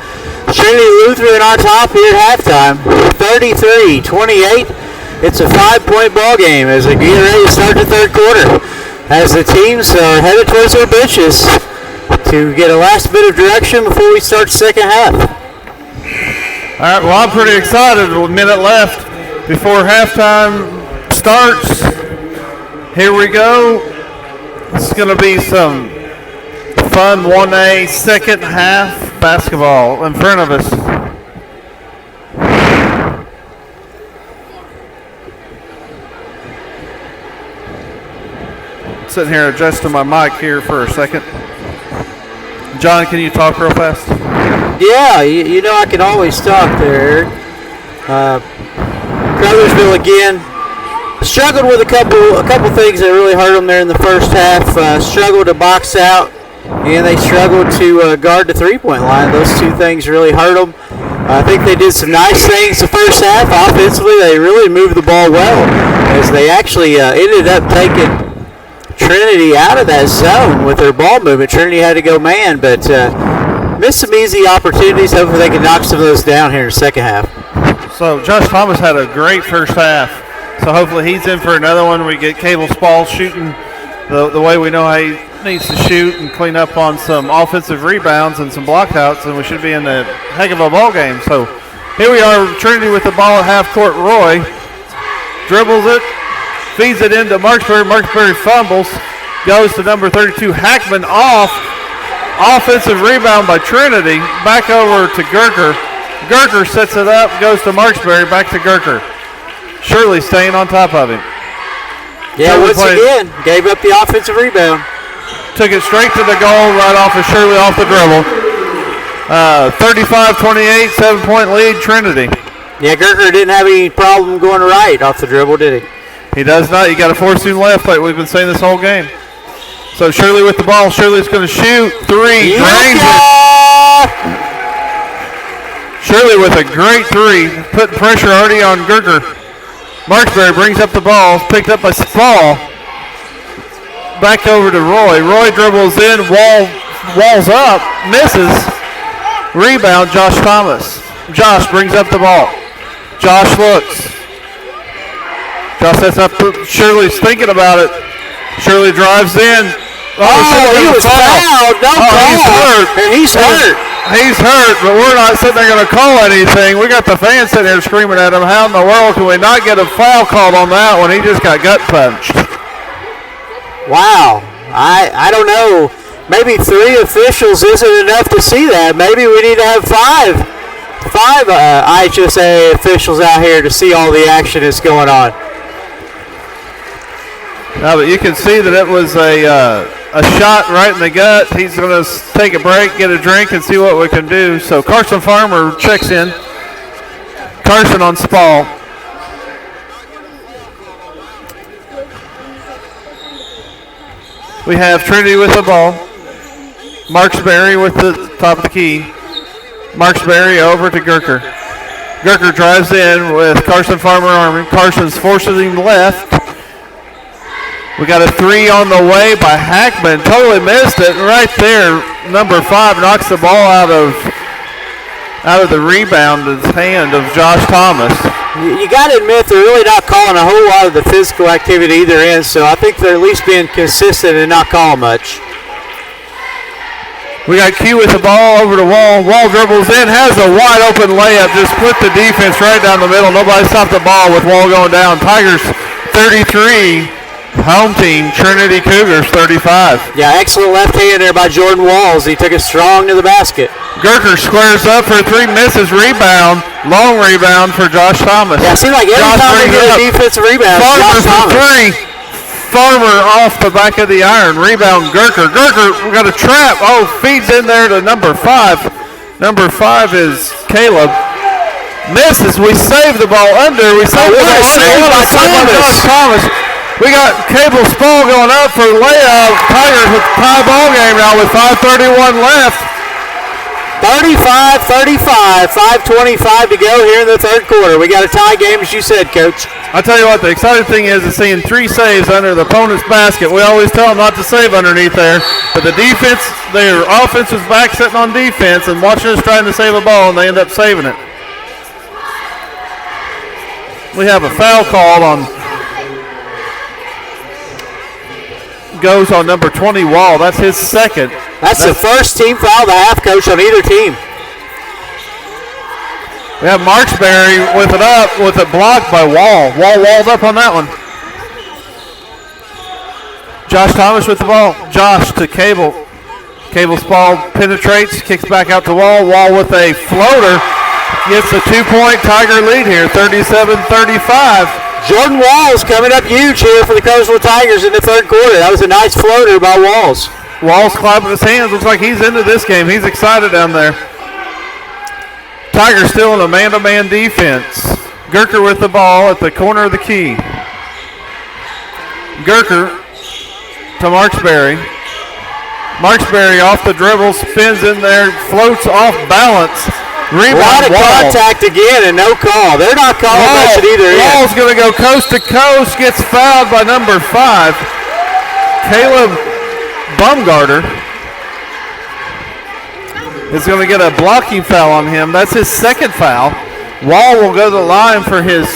Trinity Lutheran on top here at halftime, 33-28. It's a 5-point ball game as we get ready to start the third quarter. As the teams are headed towards their benches to get a last bit of direction before we start the second half. All right, well, I'm pretty excited with a minute left before halftime starts. Here we go. It's going to be some fun 1A second half basketball in front of us. Sitting here adjusting my mic here for a second. John, can you talk real fast? Yeah, you know I can always talk there, Eric. Crothersville again struggled with a couple things that really hurt them there in the first half. Struggled to box out, and they struggled to guard the three-point line. Those two things really hurt them. I think they did some nice things the first half. Offensively, they really moved the ball well, as they actually ended up taking Trinity out of that zone with their ball movement. Trinity had to go man, but missed some easy opportunities. Hopefully they can knock some of those down here in the second half. So Josh Thomas had a great first half. So hopefully he's in for another one. We get Cable Spall shooting the way we know how he needs to shoot and clean up on some offensive rebounds and some blockouts, and we should be in a heck of a ball game. So here we are, Trinity with the ball at half court. Roy dribbles it, feeds it into Marksbury. Marksbury fumbles, goes to number 32 Hackman off. Offensive rebound by Trinity. Back over to Gerker. Gerker sets it up, goes to Marksbury, back to Gerker. Shirley staying on top of him. Yeah, once again, gave up the offensive rebound. Took it straight to the goal, right off of Shirley off the dribble. 35-28, 7-point lead, Trinity. Yeah, Gerker didn't have any problem going right off the dribble, did he? He does not. You got to force him left like we've been saying this whole game. So Shirley with the ball. Shirley's going to shoot. Three. Drains it. Shirley with a great three. Putting pressure already on Gerger. Marksbury brings up the ball. Picked up by Spall. Back over to Roy. Roy dribbles in. Walls up. Misses. Rebound, Josh Thomas. Josh brings up the ball. Josh looks. Josh sets up. Shirley's thinking about it. Shirley drives in. he was fouled. No call. He's hurt. And he's hurt. He's hurt, but we're not sitting there going to call anything. We got the fans sitting here screaming at him. How in the world can we not get a foul called on that when he just got gut punched? Wow. I don't know. Maybe 3 officials isn't enough to see that. Maybe we need to have five IHSA officials out here to see all the action that's going on. No, but you can see that it was a shot right in the gut. He's going to take a break, get a drink, and see what we can do. So Carson Farmer checks in. Carson on Spall. We have Trinity with the ball. Marksberry with the top of the key. Marksberry over to Gurker. Gurker drives in with Carson Farmer arming. Carson's forcing him left. We got a 3 on the way by Hackman. Totally missed it. Right there, number 5 knocks the ball out of the rebound's hand of Josh Thomas. You got to admit they're really not calling a whole lot of the physical activity either end, so I think they're at least being consistent and not calling much. We got Q with the ball over to Wall. Wall dribbles in, has a wide open layup, just split the defense right down the middle. Nobody stopped the ball with Wall going down. Tigers 33, home team Trinity Cougars 35. Yeah, excellent left hand there by Jordan Walls. He took it strong to the basket. Gurker squares up for a 3, misses, rebound, long rebound for Josh Thomas. Yeah, it seems like every time we get a defensive rebound, Farmer Josh Thomas. for 3. Farmer off the back of the iron. Rebound Gurker. Gurker, we got a trap. Oh, feeds in there to number 5. Number 5 is Caleb. Misses. We save the ball under. We save the ball under. By Thomas. We got Cable Spall going up for the layup. Tigers with tie ball game now with 5:31 left. 35-35, 5:25 to go here in the third quarter. We got a tie game, as you said, Coach. I tell you what, the exciting thing is seeing 3 saves under the opponent's basket. We always tell them not to save underneath there, but the defense, their offense was back sitting on defense and watching us trying to save a ball, and they end up saving it. We have a foul call goes on number 20, Wall. That's his second. That's the first team foul of the half, Coach, on either team. We have Marksberry with it up, with it blocked by Wall. Wall walled up on that one. Josh Thomas with the ball. Josh to Cable. Cable Spall penetrates, kicks back out to Wall. Wall with a floater. Gets a 2-point Tiger lead here, 37-35. Jordan Walls coming up huge here for the Crothersville Tigers in the third quarter. That was a nice floater by Walls. Walls clapping his hands. Looks like he's into this game. He's excited down there. Tigers still in a man-to-man defense. Gurker with the ball at the corner of the key. Gurker to Marksberry. Marksberry off the dribble, spins in there, floats off balance. Rebound, a lot of Wall. contact again and no call. They're not calling much at either end. Wall's going to go coast to coast, gets fouled by number 5, Caleb Baumgartner. Is going to get a blocking foul on him. That's his second foul. Wall will go to the line for his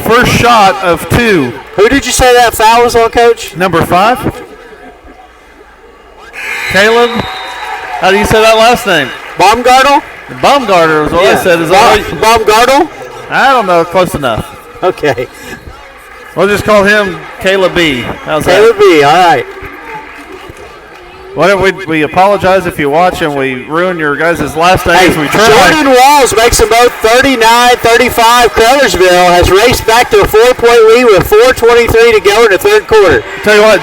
first shot of 2. Who did you say that foul was on, Coach? Number 5. Caleb, how do you say that last name? Baumgartner? Baumgartner is what I said. Is Baumgartner? I don't know. Close enough. Okay. We'll just call him Caleb B. How's that? Caleb B, all right. We apologize if you watch and we ruin your guys' last names. We try. Jordan Walls makes them both 39-35. Crothersville has raced back to a 4-point lead with 4:23 to go in the third quarter. Tell you what,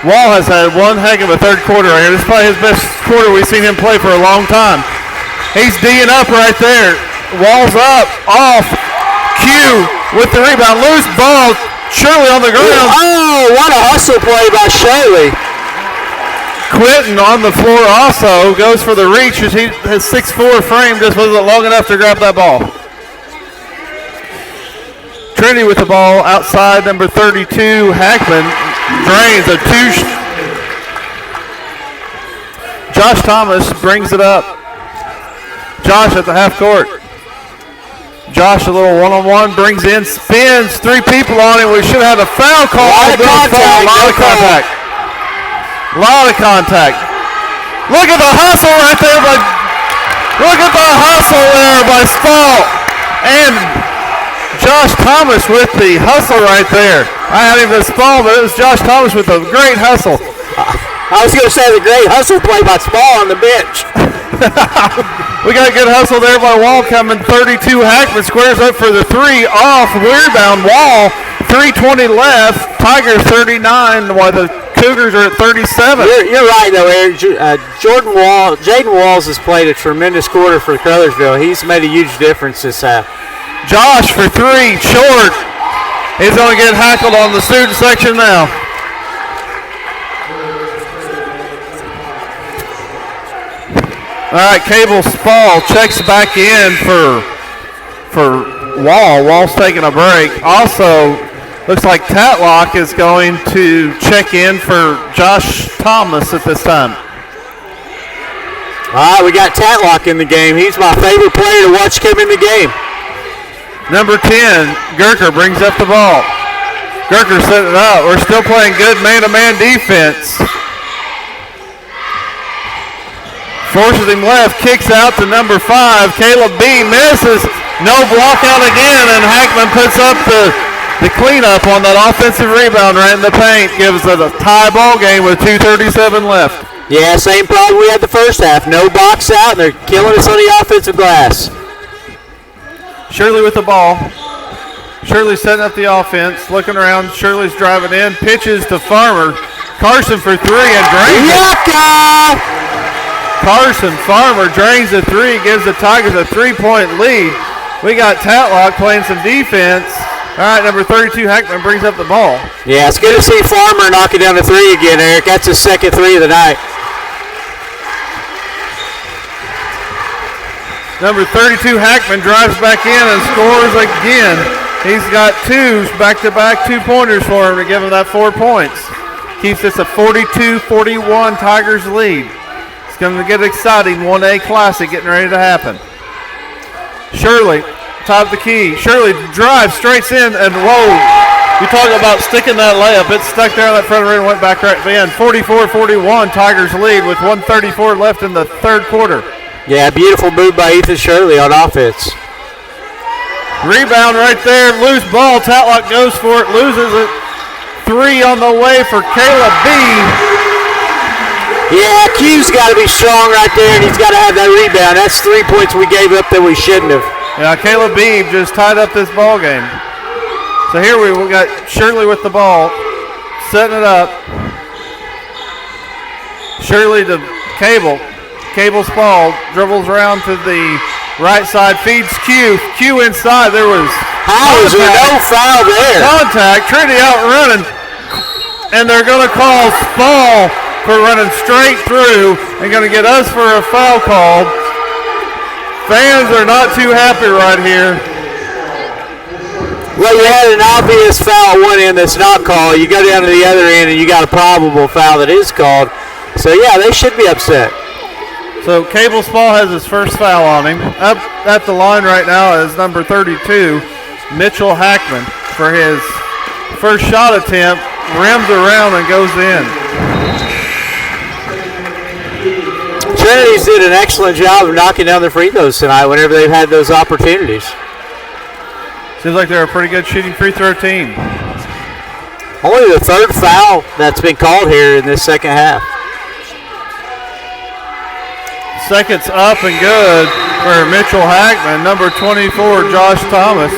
Wall has had one heck of a third quarter right here. This is probably his best quarter we've seen him play for a long time. He's D'ing up right there. Wall's up, off. Q with the rebound. Loose ball. Shirley on the ground. Oh, what a hustle play by Shirley. Quentin on the floor also goes for the reach. His 6'4" frame just wasn't long enough to grab that ball. Trinity with the ball outside, number 32, Hackman drains a 2. Josh Thomas brings it up. Josh at the half court. Josh a little one-on-one, brings in, spins, 3 people on him. We should have had a foul call. A lot of contact. A lot of contact. Look at the hustle right there by Spall. And Josh Thomas with the hustle right there. I had him as Spall, but it was Josh Thomas with a great hustle. I was going to say the great hustle play by Spall on the bench. We got a good hustle there by Wall coming. 32 Hackman squares up for the three off rebound. Wall, 3:20 left. Tigers 39 while the Cougars are at 37. You're right, though, Eric. Jaden Walls has played a tremendous quarter for Crothersville. He's made a huge difference this half. Josh for three, short. He's going to get hackled on the student section now. All right, Cable Spall checks back in for Wall. Wall's taking a break. Also, looks like Tatlock is going to check in for Josh Thomas at this time. All right, we got Tatlock in the game. He's my favorite player to watch come in the game. Number 10, Gurker brings up the ball. Gurker setting it up. We're still playing good man-to-man defense. Forces him left, kicks out to number 5. Caleb B misses. No block out again, and Hackman puts up the cleanup on that offensive rebound right in the paint. Gives it a tie ball game with 2:37 left. Yeah, same problem we had the first half. No box out, and they're killing us on the offensive glass. Shirley with the ball. Shirley setting up the offense, looking around. Shirley's driving in, pitches to Farmer. Carson for three and drains it. Carson Farmer drains the three, gives the Tigers a 3-point lead. We got Tatlock playing some defense. All right, number 32, Hackman brings up the ball. Yeah, it's good to see Farmer knocking down the three again, Eric. That's his second three of the night. Number 32, Hackman drives back in and scores again. He's got two back-to-back two-pointers for him to give him that 4 points. Keeps this a 42-41 Tigers lead. It's going to get exciting. 1A Classic getting ready to happen. Shirley, top of the key. Shirley drives, straights in, and whoa. You talk about sticking that layup. It stuck there on that front rim and went back right in. 44-41 Tigers lead with 1:34 left in the third quarter. Yeah, beautiful move by Ethan Shirley on offense. Rebound right there, loose ball. Tatlock goes for it, loses it. Three on the way for Caleb B. Yeah, Q's got to be strong right there, and he's got to have that rebound. That's 3 points we gave up that we shouldn't have. Yeah, Caleb B just tied up this ball game. So here we got Shirley with the ball, setting it up. Shirley to Cable. Cable Spall dribbles around to the right side, feeds Q. Q inside. There was how is there no foul there? Contact. Trinity out running, and they're going to call Spall for running straight through and going to get us for a foul called. Fans are not too happy right here. Well, you had an obvious foul at one end that's not called. You go down to the other end and you got a probable foul that is called. So, yeah, they should be upset. So Cable Spall has his first foul on him. Up at the line right now is number 32, Mitchell Hackman, for his first shot attempt. Rims around and goes in. Trinity's did an excellent job of knocking down the free throws tonight whenever they've had those opportunities. Seems like they're a pretty good shooting free throw team. Only the third foul that's been called here in this second half. Seconds up and good for Mitchell Hackman. Number 24, Josh Thomas,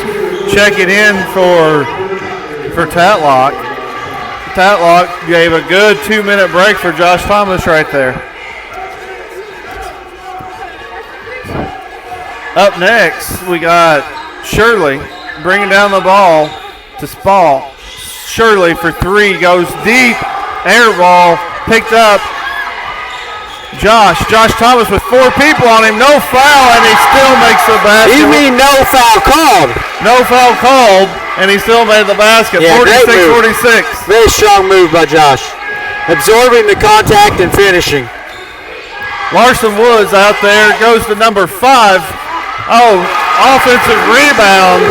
checking in for Tatlock. Tatlock gave a good 2-minute break for Josh Thomas right there. Up next, we got Shirley bringing down the ball to Spall. Shirley for three, goes deep, air ball, picked up. Josh Thomas with four people on him, no foul, and he still makes the basket. You mean no foul called? No foul called, and he still made the basket. Yeah, 46-46. Very strong move by Josh. Absorbing the contact and finishing. Larson Woods out there, goes to number 5. Oh, offensive rebound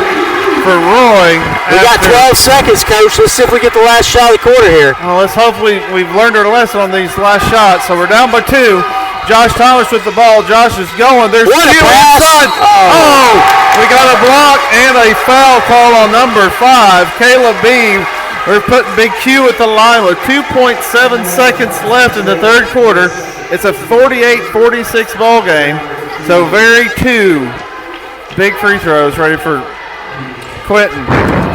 for Roy. We got 12 seconds, Coach. Let's see if we get the last shot of the quarter here. Well, let's hope we've learned our lesson on these last shots. So we're down by 2. Josh Thomas with the ball. Josh is going. There's What a Q pass. inside. Oh, we got a block and a foul call on number 5, Caleb Beam. We're putting Big Q at the line with 2.7 seconds left in the third quarter. It's a 48-46 ball game. So very 2 big free throws ready for Quentin.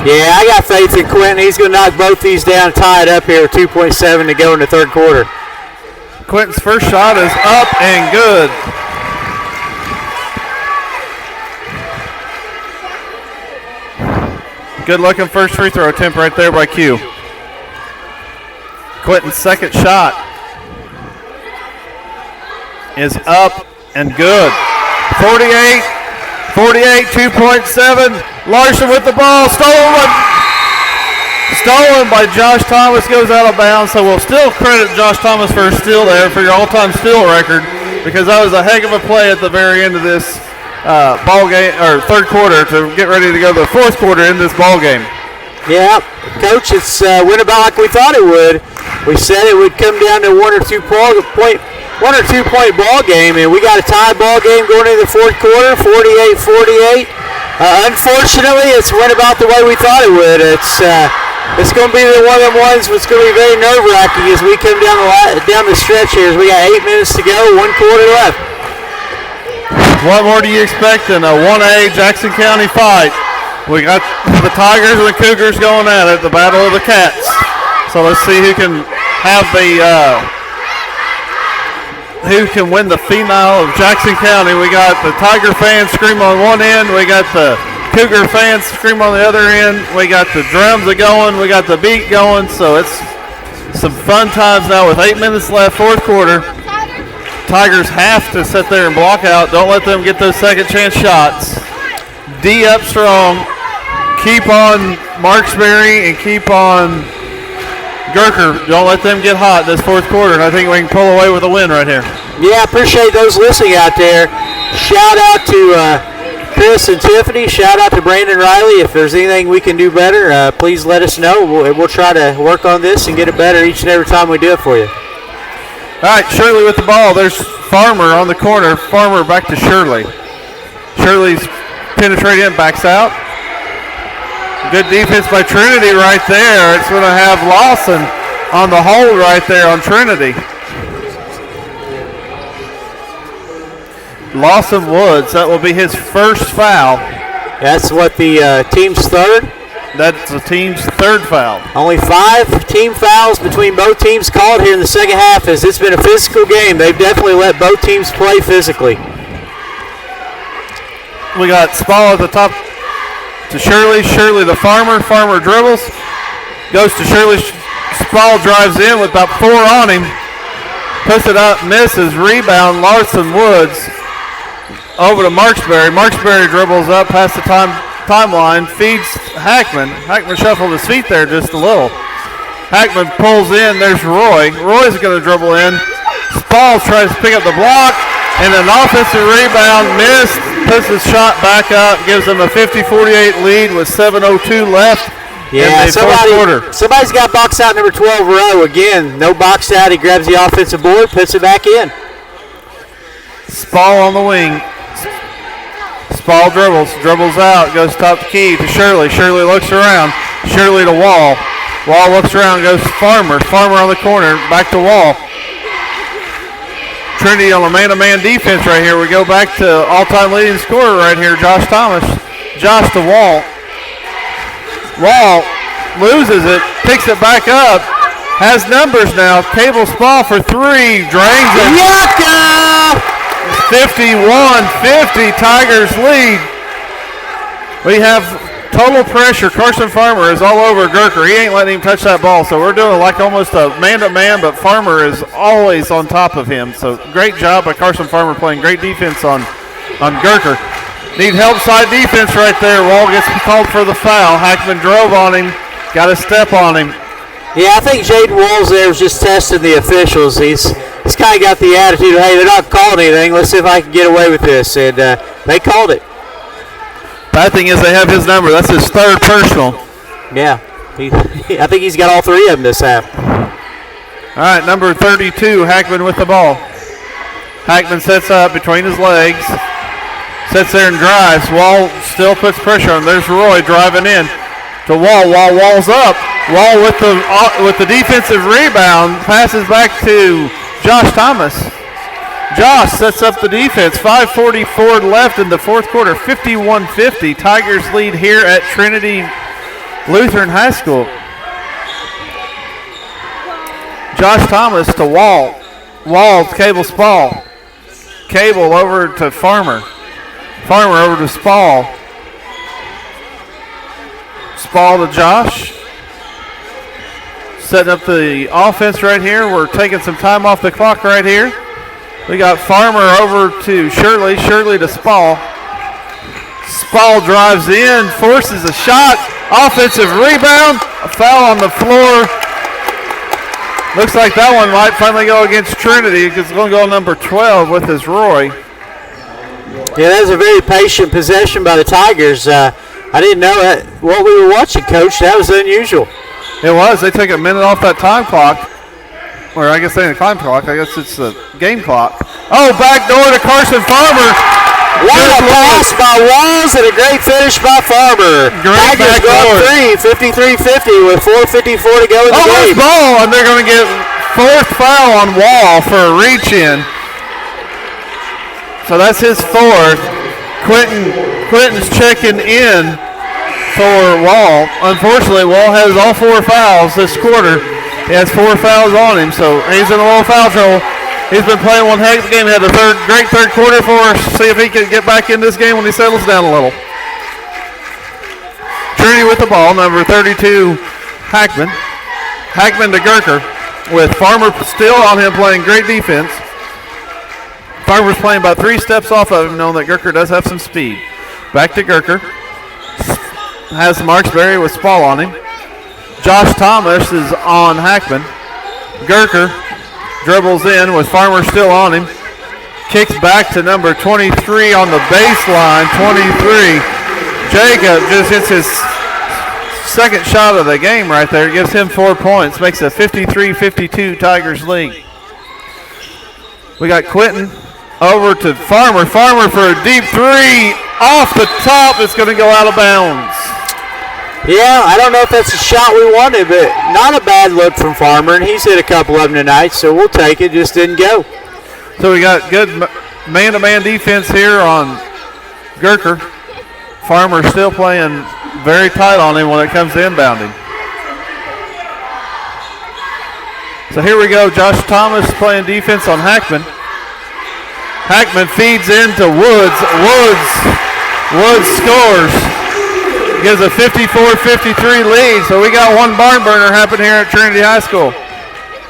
Yeah, I got faith in Quentin. He's going to knock both these down, tie it up here with 2.7 to go in the third quarter. Quentin's first shot is up and good. Good looking first free throw attempt right there by Q. Quentin's second shot is up and good. 48, 2.7. Larson with the ball, stolen by Josh Thomas, goes out of bounds. So we'll still credit Josh Thomas for a steal there for your all-time steal record, because that was a heck of a play at the very end of this ball game, or third quarter, to get ready to go to the fourth quarter in this ball game. Yeah, Coach, it's went about like we thought it would. We said it would come down to one or two point ball game, and we got a tie ball game going into the fourth quarter, 48-48. Unfortunately, it's went about the way we thought it would. It's going to be one of them ones that's going to be very nerve-wracking as we come down the stretch here. As we got 8 minutes to go, 1 quarter left. What more do you expect in a 1A Jackson County fight? We got the Tigers and the Cougars going at it, the battle of the Cats. So let's see who can have who can win the finale of Jackson County. We got the Tiger fans scream on one end. We got the Cougar fans scream on the other end. We got the drums going. We got the beat going. So it's some fun times now with 8 minutes left, fourth quarter. Tigers have to sit there and block out. Don't let them get those second chance shots. D up strong. Keep on Marksberry and keep on Gurker. Don't let them get hot this fourth quarter, and I think we can pull away with a win right here. Yeah, appreciate those listening out there. Shout out to Chris and Tiffany. Shout out to Brandon Riley. If there's anything we can do better, please let us know. We'll try to work on this and get it better each and every time we do it for you. All right, Shirley with the ball. There's Farmer on the corner. Farmer back to Shirley. Shirley's penetrating, backs out. Good defense by Trinity right there. It's going to have Lawson on the hold right there on Trinity. Lawson Woods, that will be his first foul. That's what the team's third. That's the team's third foul. Only 5 team fouls between both teams called here in the second half, as it's been a physical game. They've definitely let both teams play physically. We got Spall at the top to Shirley. Shirley the Farmer. Farmer dribbles. Goes to Shirley. Spall drives in with about 4 on him. Puts it up, misses. Rebound, Larson Woods. Over to Marksberry. Marksberry dribbles up past the timeline. Feeds Hackman. Hackman shuffled his feet there just a little. Hackman pulls in. There's Roy. Roy's going to dribble in. Spall tries to pick up the block. And an offensive rebound missed. Puts his shot back up. Gives them a 50-48 lead with 7:02 left. Yeah, somebody's got box out number 12 row. Again, no box out. He grabs the offensive board, puts it back in. Spall on the wing. Spall dribbles out, goes top the key to Shirley. Shirley looks around. Shirley to Wall. Wall looks around, goes to Farmer. Farmer on the corner, back to Wall. Trinity on a man-to-man defense right here. We go back to all-time leading scorer right here, Josh Thomas. Josh to Wall. Wall loses it, picks it back up, has numbers now. Cable Spall for 3, drains it. Yucca! 51-50, Tigers lead. We have total pressure. Carson Farmer is all over Gurker. He ain't letting him touch that ball, so we're doing like almost a man-to-man, but Farmer is always on top of him. So great job by Carson Farmer playing great defense on Gurker. Need help side defense right there. Wall gets called for the foul. Hackman drove on him, got a step on him. Yeah, I think Jaden Walls there was just testing the officials. He's kind of got the attitude of, hey, they're not calling anything. Let's see if I can get away with this. And they called it. Bad thing is they have his number. That's his third personal. Yeah. I think he's got all three of them this half. All right, number 32, Hackman with the ball. Hackman sets up between his legs. Sits there and drives. Wall still puts pressure on. There's Roy driving in to Wall. Wall's up. Wall with the defensive rebound. Passes back to Josh Thomas. Josh sets up the defense. 5:44 left in the fourth quarter. 51-50. Tigers lead here at Trinity Lutheran High School. Josh Thomas to Wall. Wall to Cable Spall. Cable over to Farmer. Farmer over to Spall. Spall to Josh. Setting up the offense right here. We're taking some time off the clock right here. We got Farmer over to Shirley. Shirley to Spall. Spall drives in, forces a shot. Offensive rebound. A foul on the floor. Looks like that one might finally go against Trinity because it's going to go number 12 with his Roy. Yeah, that was a very patient possession by the Tigers. I didn't know what we were watching, Coach. That was unusual. It was. They take a minute off that time clock. Or I guess they ain't a time clock. I guess it's the game clock. Oh, back door to Carson Farmer. What a pass by Walls and a great finish by Farmer. Great Tigers go up 53-50 with 4:54 to go in the game. Ball, and they're going to get fourth foul on Wall for a reach-in. So that's his fourth. Quentin's checking in for Wall. Unfortunately, Wall has all four fouls this quarter. He has four fouls on him, so he's in a little foul trouble. He's been playing one heck of a game. He had a great third quarter for us. See if he can get back in this game when he settles down a little. Trinity with the ball, number 32, Hackman. Hackman to Gerker with Farmer still on him playing great defense. Farmer's playing about 3 steps off of him, knowing that Gerker does have some speed. Back to Gerker. Has Marksberry with Spall on him. Josh Thomas is on Hackman. Gerker dribbles in with Farmer still on him. Kicks back to number 23 on the baseline. 23. Jacob just hits his second shot of the game right there. Gives him 4 points. Makes it 53-52 Tigers lead. We got Quentin over to Farmer. Farmer for a deep three. Off the top. It's going to go out of bounds. Yeah, I don't know if that's a shot we wanted, but not a bad look from Farmer, and he's hit a couple of them tonight, so we'll take it. Just didn't go. So we got good man-to-man defense here on Gerker. Farmer still playing very tight on him when it comes to inbounding. So here we go. Josh Thomas playing defense on Hackman. Hackman feeds into Woods. Woods scores. Gives a 54-53 lead. So we got one barn burner happening here at Trinity High School.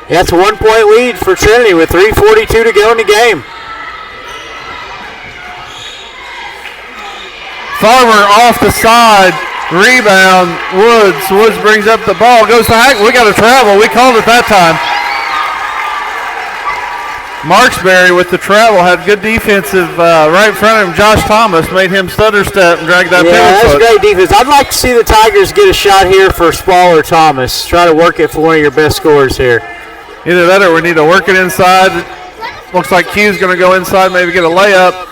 That's a 1 point lead for Trinity with 3:42 to go in the game. Farmer off the side. Rebound. Woods brings up the ball. Goes to Hackman. We got to travel. We called it that time. Marksberry with the travel had good defensive right in front of him. Josh Thomas made him stutter step and drag that pivot that's foot. Great defense. I'd like to see the Tigers get a shot here for Spall or Thomas. Try to work it for one of your best scorers here. Either that or we need to work it inside. Looks like Q's going to go inside, maybe get a layup.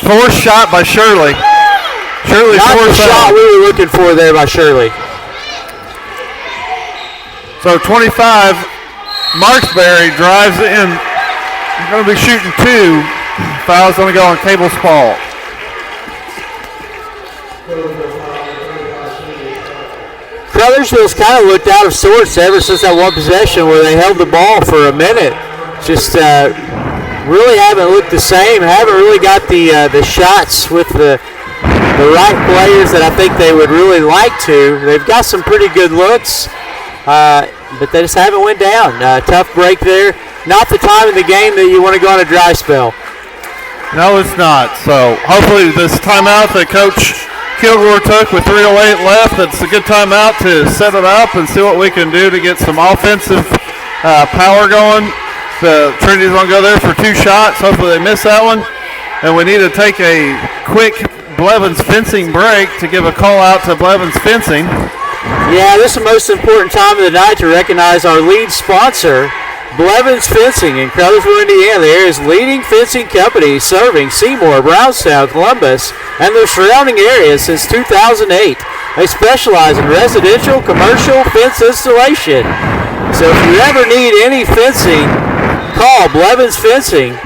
Forced shot by Shirley. Shirley Not the shot we were looking for there by Shirley. So 25, Marksberry drives in. He's going to be shooting 2. Foul's going to go on Cable Spall. Crothersville's kind of looked out of sorts ever since that one possession where they held the ball for a minute. Just really haven't looked the same. Haven't really got the shots with the right players that I think they would really like to. They've got some pretty good looks, but they just haven't went down. Tough break there. Not the time in the game that you want to go on a dry spell. No, it's not. So hopefully this timeout that Coach Kilgore took with 3:08 left, that's a good timeout to set it up and see what we can do to get some offensive power going. The Trinity's going to go there for 2 shots. Hopefully they miss that one. And we need to take a quick Blevins Fencing break to give a call out to Blevins Fencing. Yeah, this is the most important time of the night to recognize our lead sponsor, Blevins Fencing in Crothersville, Indiana. The area's leading fencing company serving Seymour, Brownstown, Columbus, and the surrounding areas since 2008. They specialize in residential, commercial fence installation. So if you ever need any fencing, call Blevins Fencing,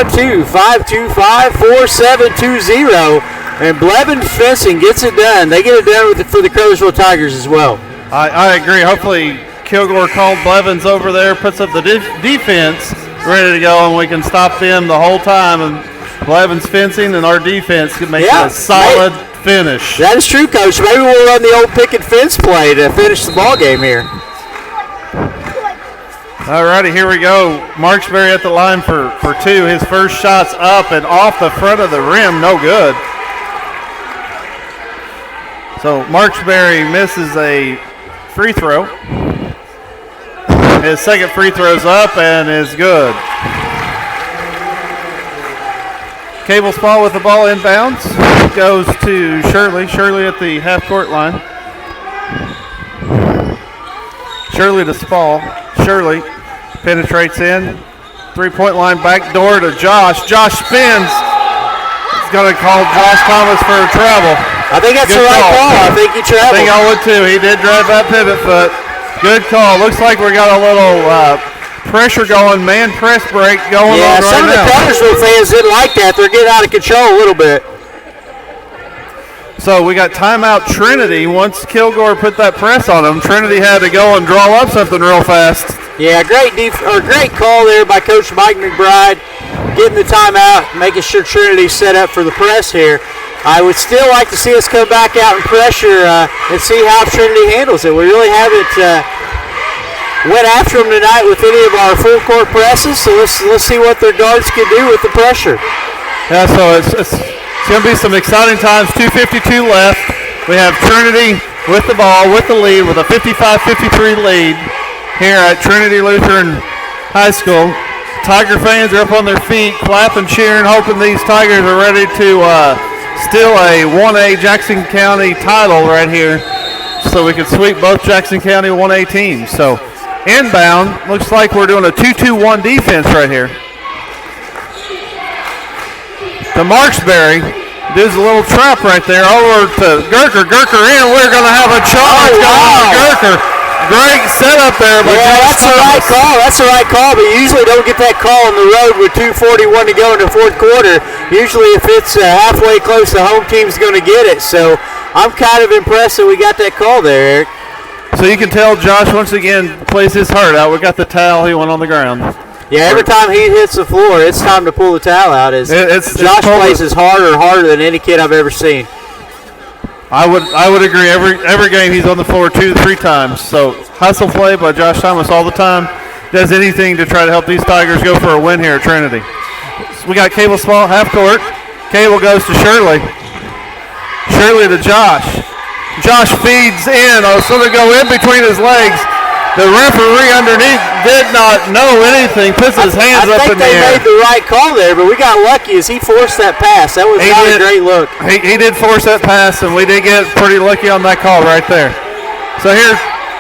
812-525-4720. And Blevins Fencing gets it done. They get it done for the Crothersville Tigers as well. I agree. Hopefully Kilgore called Blevins over there, puts up the defense, ready to go, and we can stop them the whole time. And Blevins Fencing and our defense can make it a solid finish. That is true, Coach. Maybe we'll run the old picket fence play to finish the ball game here. All righty, here we go. Marksberry at the line for two. His first shot's up and off the front of the rim. No good. So Marksberry misses a free throw. His second free throw's up and is good. Cable Spall with the ball inbounds. Goes to Shirley. Shirley at the half-court line. Shirley to Spall. Shirley penetrates in. Three-point line back door to Josh. Josh spins. He's going to call Josh Thomas for a travel. I think that's the right call. I think he traveled. I think I would too. He did drive that pivot foot. Good call. Looks like we got a little pressure going, man press break going on right now. Yeah, some of the Crothersville fans didn't like that. They're getting out of control a little bit. So we got timeout Trinity. Once Kilgore put that press on them, Trinity had to go and draw up something real fast. Yeah, great call there by Coach Mike McBride, getting the timeout, making sure Trinity's set up for the press here. I would still like to see us come back out and pressure and see how Trinity handles it. We really haven't went after them tonight with any of our full court presses, so let's see what their guards can do with the pressure. Yeah, so it's going to be some exciting times. 2:52 left. We have Trinity with the ball, with the lead, with a 55-53 lead here at Trinity Lutheran High School. Tiger fans are up on their feet, clapping, cheering, hoping these Tigers are ready to steal a 1A Jackson County title right here so we can sweep both Jackson County 1A teams. So inbound, looks like we're doing a 2-2-1 defense right here. To Marksberry, does a little trap right there over to Gerker. Gerker in, we're going to have a charge going on Gerker. Great setup there. That's the right call. That's the right call, but you usually don't get that call on the road with 2:41 to go in the fourth quarter. Usually if it's halfway close, the home team's going to get it. So I'm kind of impressed that we got that call there, Eric. So you can tell Josh once again plays his heart out. We got the towel. He went on the ground. Yeah, every time he hits the floor, it's time to pull the towel out. Josh plays as harder than any kid I've ever seen. I would agree. Every game he's on the floor 2 to 3 times. So hustle play by Josh Thomas all the time. Does anything to try to help these Tigers go for a win here at Trinity. So we got Cable Small half court. Cable goes to Shirley. Shirley to Josh. Josh feeds in. Oh, so they go in between his legs. The referee underneath did not know anything. Puts his hands up in the air. I think they made the right call there, but we got lucky as he forced that pass. That was not a great look. He did force that pass, and we did get pretty lucky on that call right there. So here,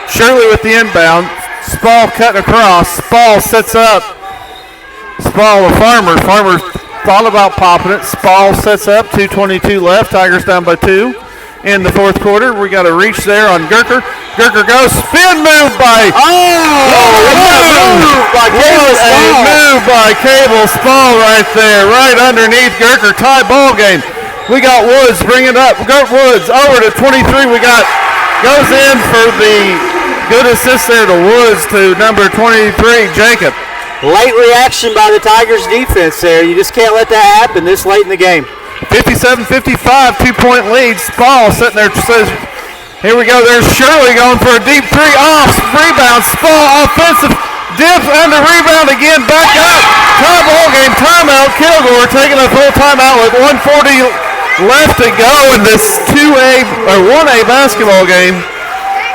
Shirley with the inbound. Spall cutting across. Spall sets up. Spall with Farmer. Farmer thought about popping it. Spall sets up. 2:22 left. Tigers down by 2. In the fourth quarter, we got a reach there on Gerker. Gerker goes, spin move by Cable Spall right there, right underneath Gerker. Tie ball game. We got Woods bringing up. Woods over to 23. Goes in for the good assist there to Woods to number 23, Jacob. Late reaction by the Tigers defense there. You just can't let that happen this late in the game. 57-55, 2-point lead. Spall sitting there says, here we go. There's Shirley going for a deep three. Off, rebound. Spall, offensive, dips under rebound again. Back up. Tie ball game, timeout. Kilgore taking a full timeout with 1:40 left to go in this 2A or 1A basketball game.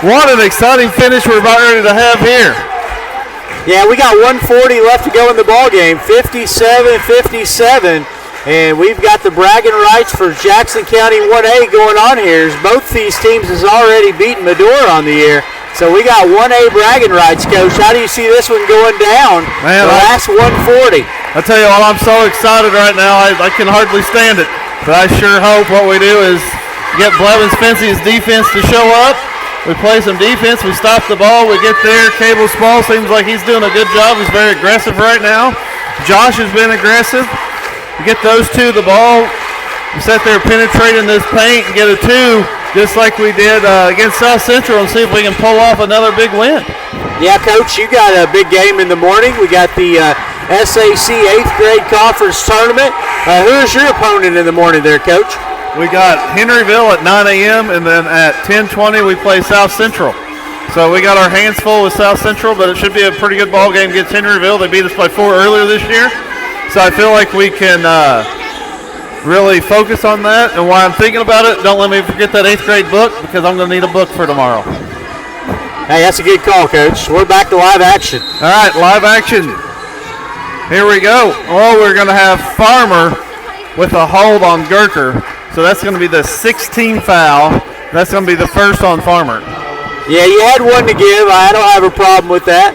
What an exciting finish we're about ready to have here. Yeah, we got 1:40 left to go in the ball game. 57-57. And we've got the bragging rights for Jackson County 1A going on here. Both these teams has already beaten Medora on the year. So we got 1A bragging rights, Coach. How do you see this one going down? Man, the last 140. I tell you what, I'm so excited right now. I can hardly stand it. But I sure hope what we do is get Blevins Fancy's defense to show up. We play some defense. We stop the ball. We get there. Cable's ball seems like he's doing a good job. He's very aggressive right now. Josh has been aggressive. We get those two the ball. We sit there penetrating this paint and get a 2 just like we did against South Central and see if we can pull off another big win. Yeah, Coach, you got a big game in the morning. We got the SAC 8th grade conference tournament. Who is your opponent in the morning there, Coach? We got Henryville at 9 a.m. and then at 10:20 we play South Central. So we got our hands full with South Central, but it should be a pretty good ball game against Henryville. They beat us by 4 earlier this year. So I feel like we can really focus on that. And while I'm thinking about it, don't let me forget that 8th grade book because I'm going to need a book for tomorrow. Hey, that's a good call, Coach. We're back to live action. All right, live action. Here we go. Oh, we're going to have Farmer with a hold on Gerker. So that's going to be the 16th foul. That's going to be the first on Farmer. Yeah, you had one to give. I don't have a problem with that.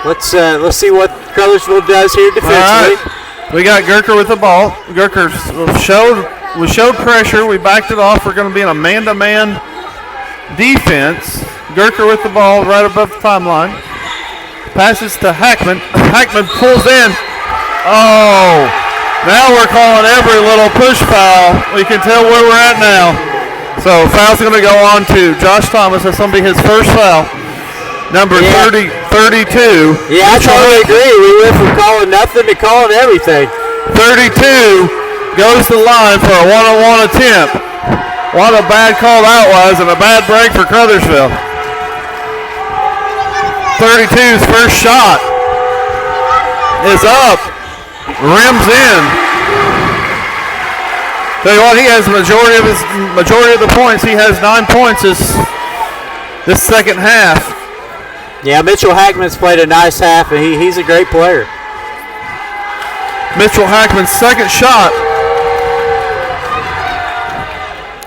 Let's see what Crothersville does here defensively. Right. We got Gerker with the ball. Gerker showed pressure. We backed it off. We're going to be in a man-to-man defense. Gerker with the ball right above the timeline. Passes to Hackman. Hackman pulls in. Oh, now we're calling every little push foul. We can tell where we're at now. So foul's going to go on to Josh Thomas. That's going to be his first foul. Number 32. Yeah, I totally agree. We went from calling nothing to calling everything. 32 goes to the line for a one-on-one attempt. What a bad call that was and a bad break for Crothersville. 32's first shot is up. Rims in. Tell you what, he has the majority of the points. He has 9 points this second half. Yeah, Mitchell Hackman's played a nice half, and he's a great player. Mitchell Hackman's second shot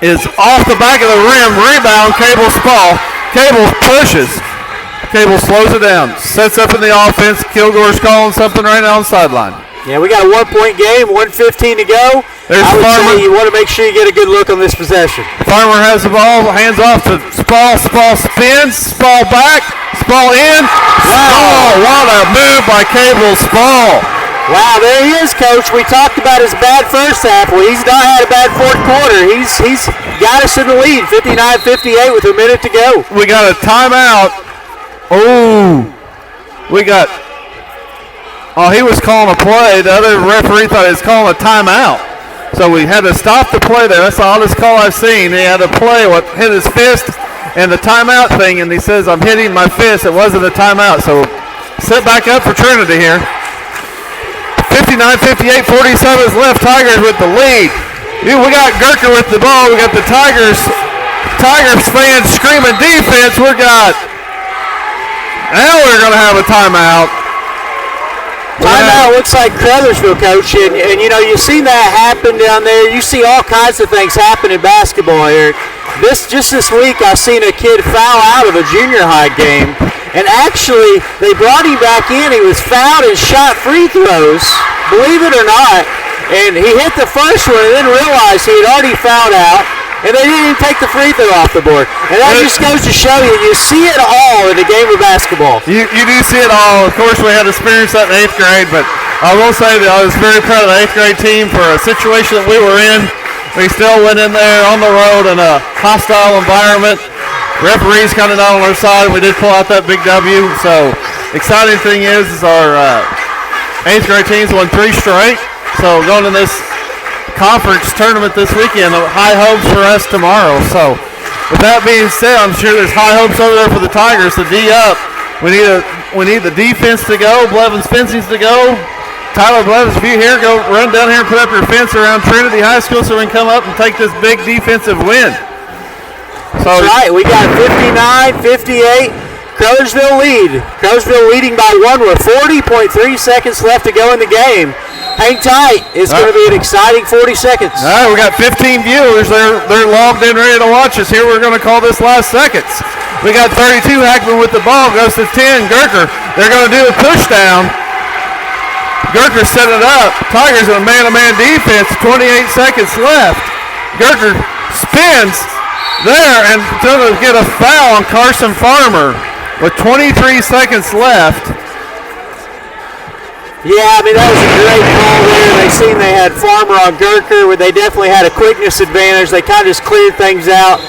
is off the back of the rim. Rebound, Cable's ball. Cable pushes. Cable slows it down. Sets up in the offense. Kilgore's calling something right now on the sideline. Yeah, we got a 1-point game, 1:15 to go. There's I would Farmer. say you want to make sure you get a good look on this possession. Farmer has the ball, hands off to Spall. Spall spins, Spall back, Spall in. Spall, what a move by Cable Spall. Wow, there he is, Coach. We talked about his bad first half. Well, he's not had a bad fourth quarter. He's got us in the lead, 59-58 with a minute to go. We got a timeout. He was calling a play. The other referee thought he was calling a timeout. So we had to stop the play there. That's the oddest call I've seen. He had to play hit his fist and the timeout thing, and he says, I'm hitting my fist. It wasn't a timeout. So set back up for Trinity here. 59-58, 47 is left. Tigers with the lead. We got Gerker with the ball. We got the Tigers fans screaming defense. Now we're going to have a timeout. Timeout looks like Crothersville, Coach, and you've seen that happen down there. You see all kinds of things happen in basketball, Eric. Just this week, I've seen a kid foul out of a junior high game, and actually, they brought him back in. He was fouled and shot free throws, believe it or not, and he hit the first one and then realized he had already fouled out, and they didn't even take the free throw off the board. And that just goes to show you see it all in the game of basketball. You do see it all. Of course, we had experienced that in 8th grade, but I will say that I was very proud of the 8th grade team for a situation that we were in. We still went in there on the road in a hostile environment. Referees kind of not on our side. We did pull out that big W. So exciting thing is our 8th grade teams won 3 straight. So going to this conference tournament this weekend, high hopes for us tomorrow. So with that being said, I'm sure there's high hopes over there for the Tigers to D up. We need the defense to go. Blevins fencing's to go. Tyler Blevins, if you're here, go run down here and put up your fence around Trinity High School so we can come up and take this big defensive win. So that's right. We got 59-58. Crothersville lead. Crothersville leading by 1 with 40.3 seconds left to go in the game. hang tight. It's going to be an exciting 40 seconds. All right, we got 15 viewers. They're logged in, ready to watch us. Here we're going to call this last seconds. We got 32 Hackman with the ball, goes to 10. Gurker, they're going to do a push down. Gurker set it up. Tigers in a man-to-man defense. 28 seconds left. Gurker spins there and going to get a foul on Carson Farmer with 23 seconds left. Yeah, I mean, that was a great call there. They seen they had Farmer on Gurker, where they definitely had a quickness advantage. They kind of just cleared things out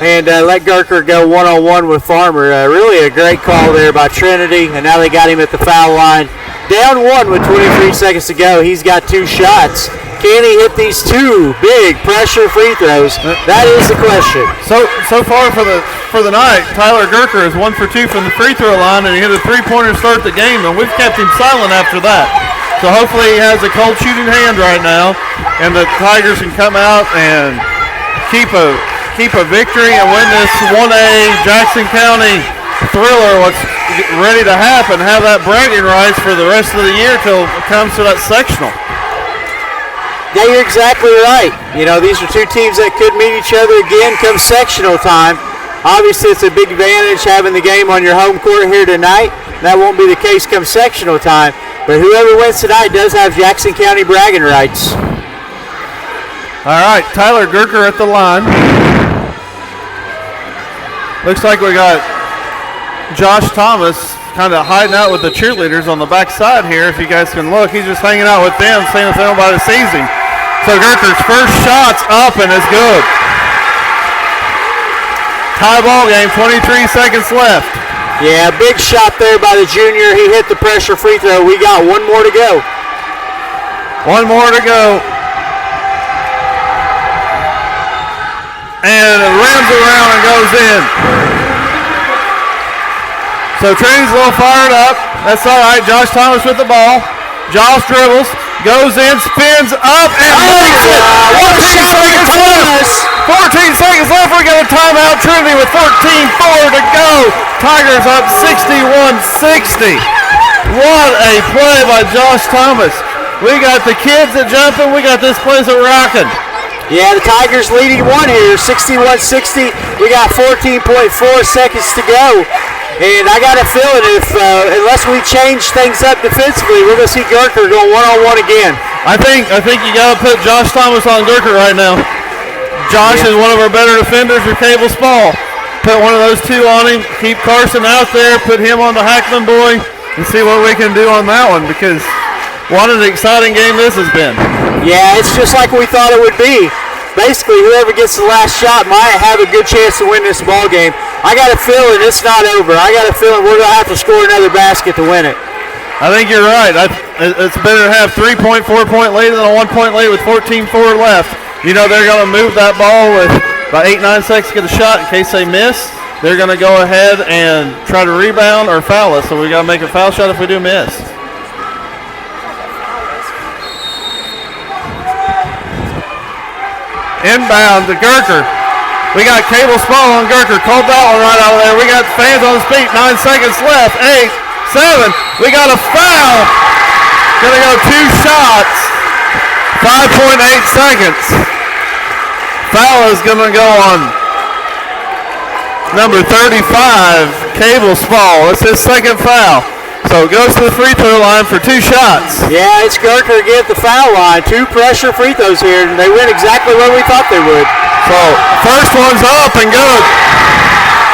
and let Gurker go one-on-one with Farmer. Really a great call there by Trinity, and now they got him at the foul line. Down one with 23 seconds to go. He's got 2 shots. Can he hit these 2 big pressure free throws? That is the question. So far for the night, Tyler Gurker is 1 for 2 from the free throw line, and he hit a 3-pointer to start the game, and we've kept him silent after that. So hopefully he has a cold shooting hand right now, and the Tigers can come out and keep a victory and win this 1A Jackson County thriller. What's ready to happen? Have that bragging rights for the rest of the year till it comes to that sectional. Yeah, you're exactly right. You know, these are 2 teams that could meet each other again come sectional time. Obviously, it's a big advantage having the game on your home court here tonight. That won't be the case come sectional time. But whoever wins tonight does have Jackson County bragging rights. All right, Tyler Gurker at the line. Looks like we got Josh Thomas kind of hiding out with the cheerleaders on the back side here. If you guys can look, he's just hanging out with them, seeing if nobody sees him. So Gurker's first shot's up and is good. Tie ball game, 23 seconds left. Yeah, big shot there by the junior. He hit the pressure free throw. We got 1 more to go. 1 more to go. And it rims around and goes in. So Trinity's a little fired up. That's all right. Josh Thomas with the ball. Josh dribbles, goes in, spins up, and makes it. 14 seconds left. 14 seconds left. We got a timeout. Trinity with 14-4 to go. Tigers up 61-60. What a play by Josh Thomas. We got the kids that jumping. We got this place a rocking. Yeah, the Tigers leading 1 here, 61-60. We got 14.4 seconds to go. And I got a feeling if unless we change things up defensively, we're going to see Gurker go one-on-one again. I think you got to put Josh Thomas on Gurker right now. Josh is one of our better defenders for Cable Spall. Put one of those 2 on him. Keep Carson out there. Put him on the Hackman boy and see what we can do on that one, because what an exciting game this has been. Yeah, it's just like we thought it would be. Basically, whoever gets the last shot might have a good chance to win this ball game. I got a feeling it's not over. I got a feeling we're going to have to score another basket to win it. I think you're right. It's better to have 3-point, 4-point lead than a 1-point lead with 14-4 left. You know they're going to move that ball with about 8-9 seconds to get a shot in case they miss. They're going to go ahead and try to rebound or foul us. So we got to make a foul shot if we do miss. Inbound to Gurker. We got Cable Spall on Gurker. Called that one right out of there. We got fans on his feet. 9 seconds left. 8, 7. We got a foul. Gonna go 2 shots. 5.8 seconds. Foul is gonna go on number 35, Cable Spall. That's his second foul. So it goes to the free throw line for 2 shots. Yeah, it's Gurker again at the foul line. 2 pressure free throws here, and they went exactly where we thought they would. So first one's up and good.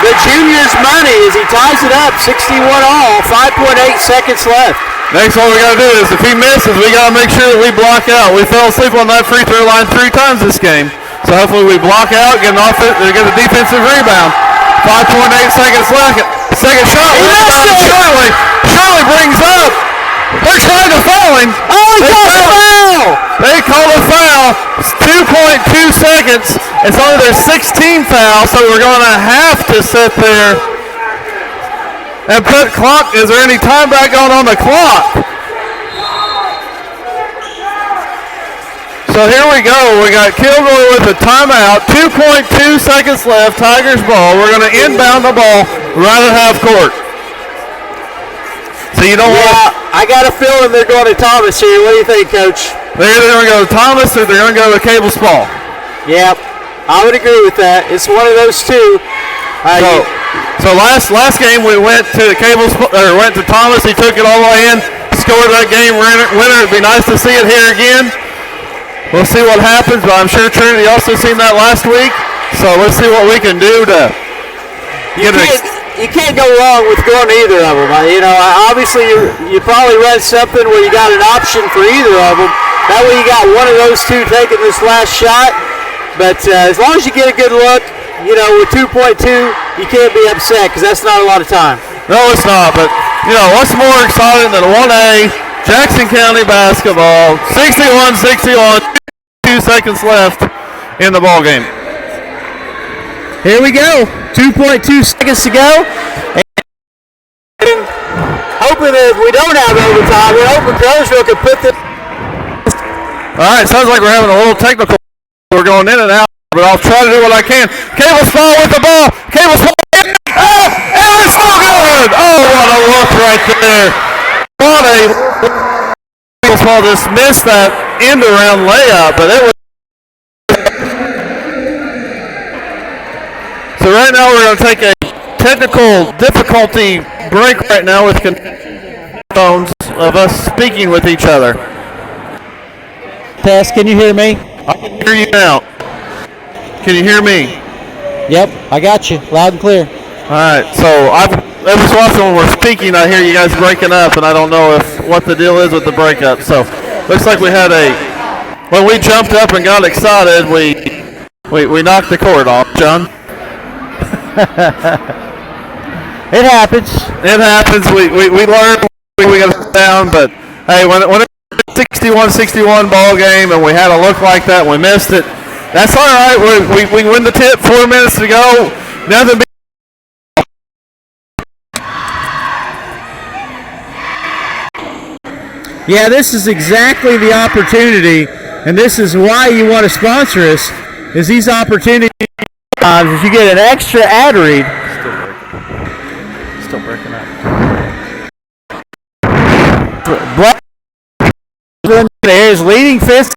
The junior's money as he ties it up, 61 all, 5.8 seconds left. Next one we got to do is if he misses, we got to make sure that we block out. We fell asleep on that free throw line 3 times this game. So hopefully we block out, get a defensive rebound. 5.8 seconds left. Second shot. Shirley brings up. They're trying to foul him. Oh, he called a foul. They called a foul. It's 2.2 seconds. It's only their 16th foul, so we're going to have to sit there and put clock. Is there any time back on the clock? So here we go. We got Kilgore with a timeout. 2.2 seconds left. Tigers ball. We're going to inbound the ball right at half court. So you don't want. I got a feeling they're going to Thomas here. What do you think, Coach? They're either going to go to Thomas or they're going to go to Cable Spall. Yep, I would agree with that. It's one of those two. So last game we went to went to Thomas. He took it all the way in, scored that game winner. It'd be nice to see it here again. We'll see what happens, but I'm sure Trinity also seen that last week. So let's see what we can do to get it. You can't go wrong with going to either of them. Obviously you probably read something where you got an option for either of them. That way you got one of those two taking this last shot. But as long as you get a good look, with 2.2, you can't be upset because that's not a lot of time. No, it's not. But what's more exciting than 1A Jackson County basketball? 61-61, 2 seconds left in the ball game. Here we go. 2.2 seconds to go. And hoping that if we don't have overtime, we're hoping Crothersville can put this. All right, sounds like we're having a little technical. We're going in and out, but I'll try to do what I can. Cable Spall with the ball. Cable Spall. Oh, and it's so good. Oh, what a look right there. What a. Cable Spall just missed that end-around layup, but it was. So right now we're going to take a technical difficulty break right now with phones of us speaking with each other. Tess, can you hear me? I can hear you now. Can you hear me? Yep, I got you, loud and clear. All right, so every so often when we're speaking, I hear you guys breaking up, and I don't know what the deal is with the breakup. So looks like we had when we jumped up and got excited, we knocked the cord off, John. It happens. It happens. We learned we got it down, but hey, when it's a 61-61 ball game and we had a look like that and we missed it, that's all right. We win the tip. 4 minutes to go. Nothing. Yeah, this is exactly the opportunity, and this is why you want to sponsor us, is these opportunities. If you get an extra ad read. Still breaking up. There's leading fist.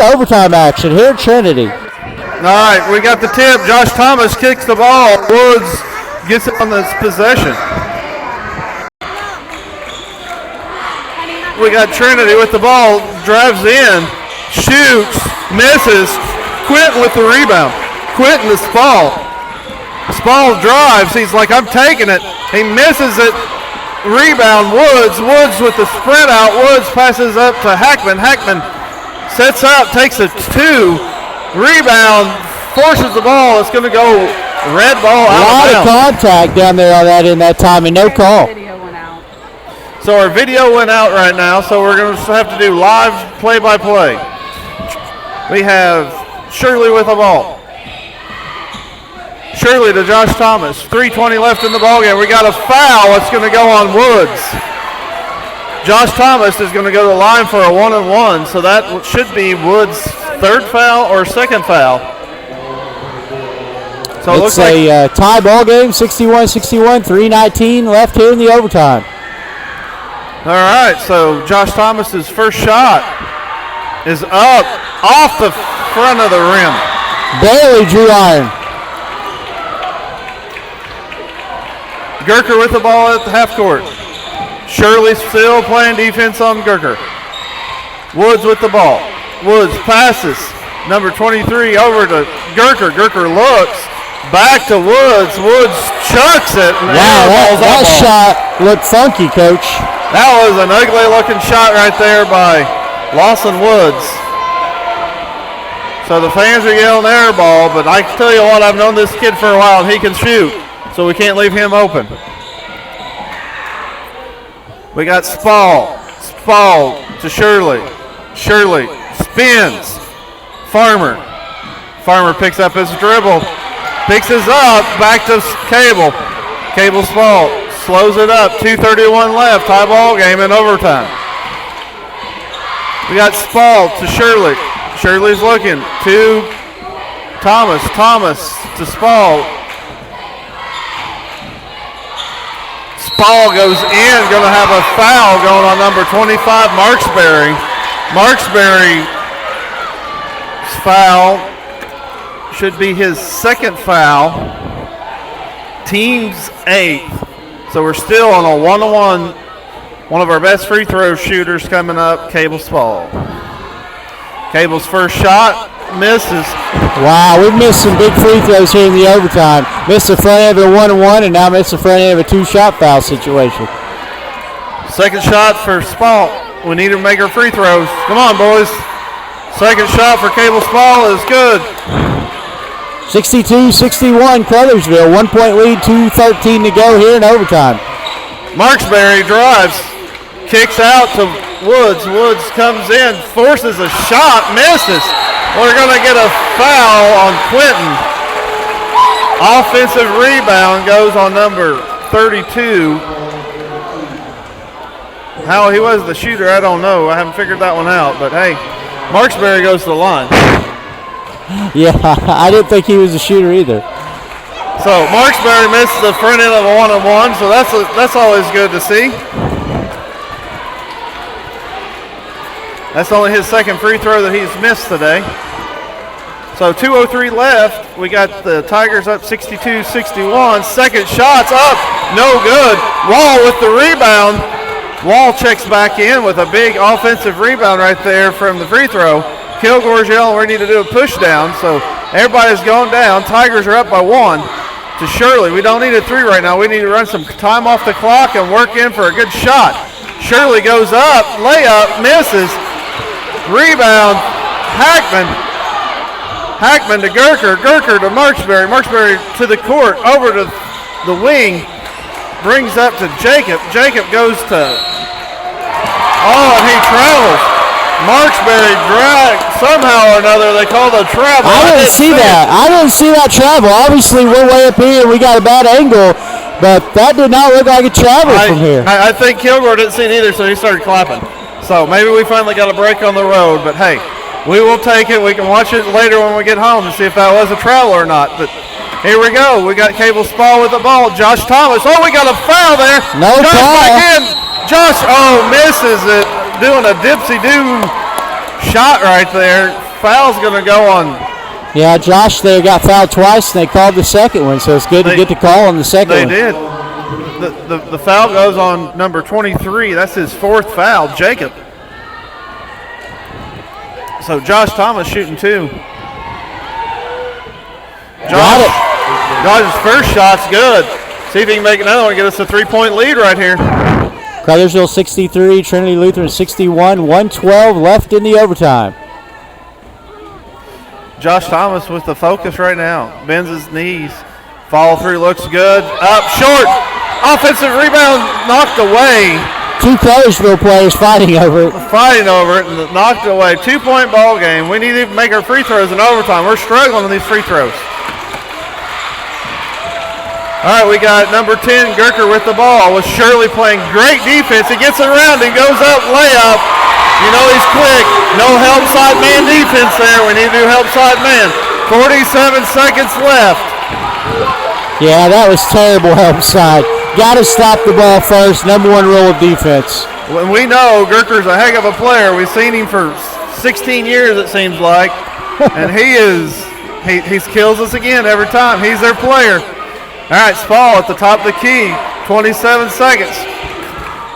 Overtime action here at Trinity. All right, we got the tip. Josh Thomas kicks the ball. Woods gets it on this possession. We got Trinity with the ball, drives in, shoots, misses. Quentin with the rebound. Quentin to Spall. Spall drives. He's like, I'm taking it. He misses it. Rebound, Woods. Woods with the sprint out. Woods passes up to Hackman. Hackman sets up, takes a 2. Rebound, forces the ball. It's going to go red ball out of bounds. A lot of contact down there on that in that time and no call. So our video went out right now, so we're going to have to do live play-by-play. We have Shirley with the ball. Shirley to Josh Thomas. 3:20 left in the ballgame. We got a foul. It's going to go on Woods. Josh Thomas is going to go to the line for a 1-and-1, so that should be Woods' third foul or second foul. So it's a tie ball game, 61-61, 3:19 left here in the overtime. All right, so Josh Thomas's first shot is up off the front of the rim. Bailey drew iron. Gurker with the ball at the half court. Shirley still playing defense on Gurker. Woods with the ball. Woods passes. Number 23 over to Gurker. Gurker looks back to Woods. Woods chucks it. Wow, that shot looked funky, Coach. That was an ugly looking shot right there by Lawson Woods. So the fans are yelling air ball, but I can tell you what, I've known this kid for a while and he can shoot. So we can't leave him open. We got Spall. Spall to Shirley. Shirley spins. Farmer. Farmer picks up his dribble. Picks his up. Back to Cable. Cable Spall. Slows it up. 2:31 left. Tie ball game in overtime. We got Spall to Shirley. Shirley's looking. Thomas to Spall. Spall goes in, going to have a foul going on number 25, Marksberry. Marksberry's foul should be his second foul. Team's 8th. So we're still on a 1-on-1. One of our best free throw shooters coming up, Cable Spall. Cable's first shot misses. Wow, we've missed some big free throws here in the overtime. Missed the front end of a 1-on-1 and now missed the front end of a 2-shot foul situation. Second shot for Spall. We need to make our free throws. Come on, boys. Second shot for Cable Spall is good. 62-61 Crothersville. 1-point lead, 2:13 to go here in overtime. Marksberry drives. Kicks out to Woods. Woods comes in, forces a shot, misses. We're going to get a foul on Quentin. Offensive rebound goes on number 32. How he was the shooter, I don't know. I haven't figured that one out. But, hey, Marksberry goes to the line. Yeah, I didn't think he was a shooter either. So Marksberry misses the front end of a 1-on-1, so that's always good to see. That's only his second free throw that he's missed today. So 2:03 left. We got the Tigers up 62-61. Second shot's up, no good. Wall with the rebound. Wall checks back in with a big offensive rebound right there from the free throw. Kilgore's yelling we need to do a push down, so everybody's going down. Tigers are up by 1 to Shirley. We don't need a 3 right now. We need to run some time off the clock and work in for a good shot. Shirley goes up, layup, misses. Rebound, Hackman. Hackman to Gerker. Gerker to Marksberry. Marksberry to the court, over to the wing. Brings up to Jacob. Jacob goes to, and he travels. Marksberry dragged somehow or another. They call the travel. I didn't see that. I didn't see that travel. Obviously, we're way up here and we got a bad angle, but that did not look like a travel from here. I think Kilgore didn't see it either, so he started clapping. So maybe we finally got a break on the road, but hey, we will take it. We can watch it later when we get home to see if that was a travel or not. But here we go. We got Cable Spall with the ball. Josh Thomas. Oh, we got a foul there. No Josh foul. back in. Josh, misses it. Doing a dipsy-do shot right there. Foul's going to go on. Yeah, Josh there got fouled twice, and they called the second one, so it's good to get the call on the second one. They did. The foul goes on number 23. That's his 4th foul, Jacob. So Josh Thomas shooting 2. Josh's first shot's good. See if he can make another one and get us a 3-point lead right here. Crothersville 63, Trinity Lutheran 61, 1:12 left in the overtime. Josh Thomas with the focus right now. Bends his knees. Follow through looks good. Up short. Offensive rebound knocked away. 2 Crothersville players fighting over it. Fighting over it and knocked away. 2-point ball game. We need to make our free throws in overtime. We're struggling with these free throws. All right, we got number 10, Gerker with the ball, with Shirley playing great defense. He gets it around and goes up, layup. You know he's quick. No help side man defense there. We need to do help side man. 47 seconds left. Yeah, that was terrible help side. Got to stop the ball first. Number 1 rule of defense. When we know Gerker's a heck of a player. We've seen him for 16 years, it seems like. And he kills us again every time. He's their player. All right, Spall at the top of the key, 27 seconds.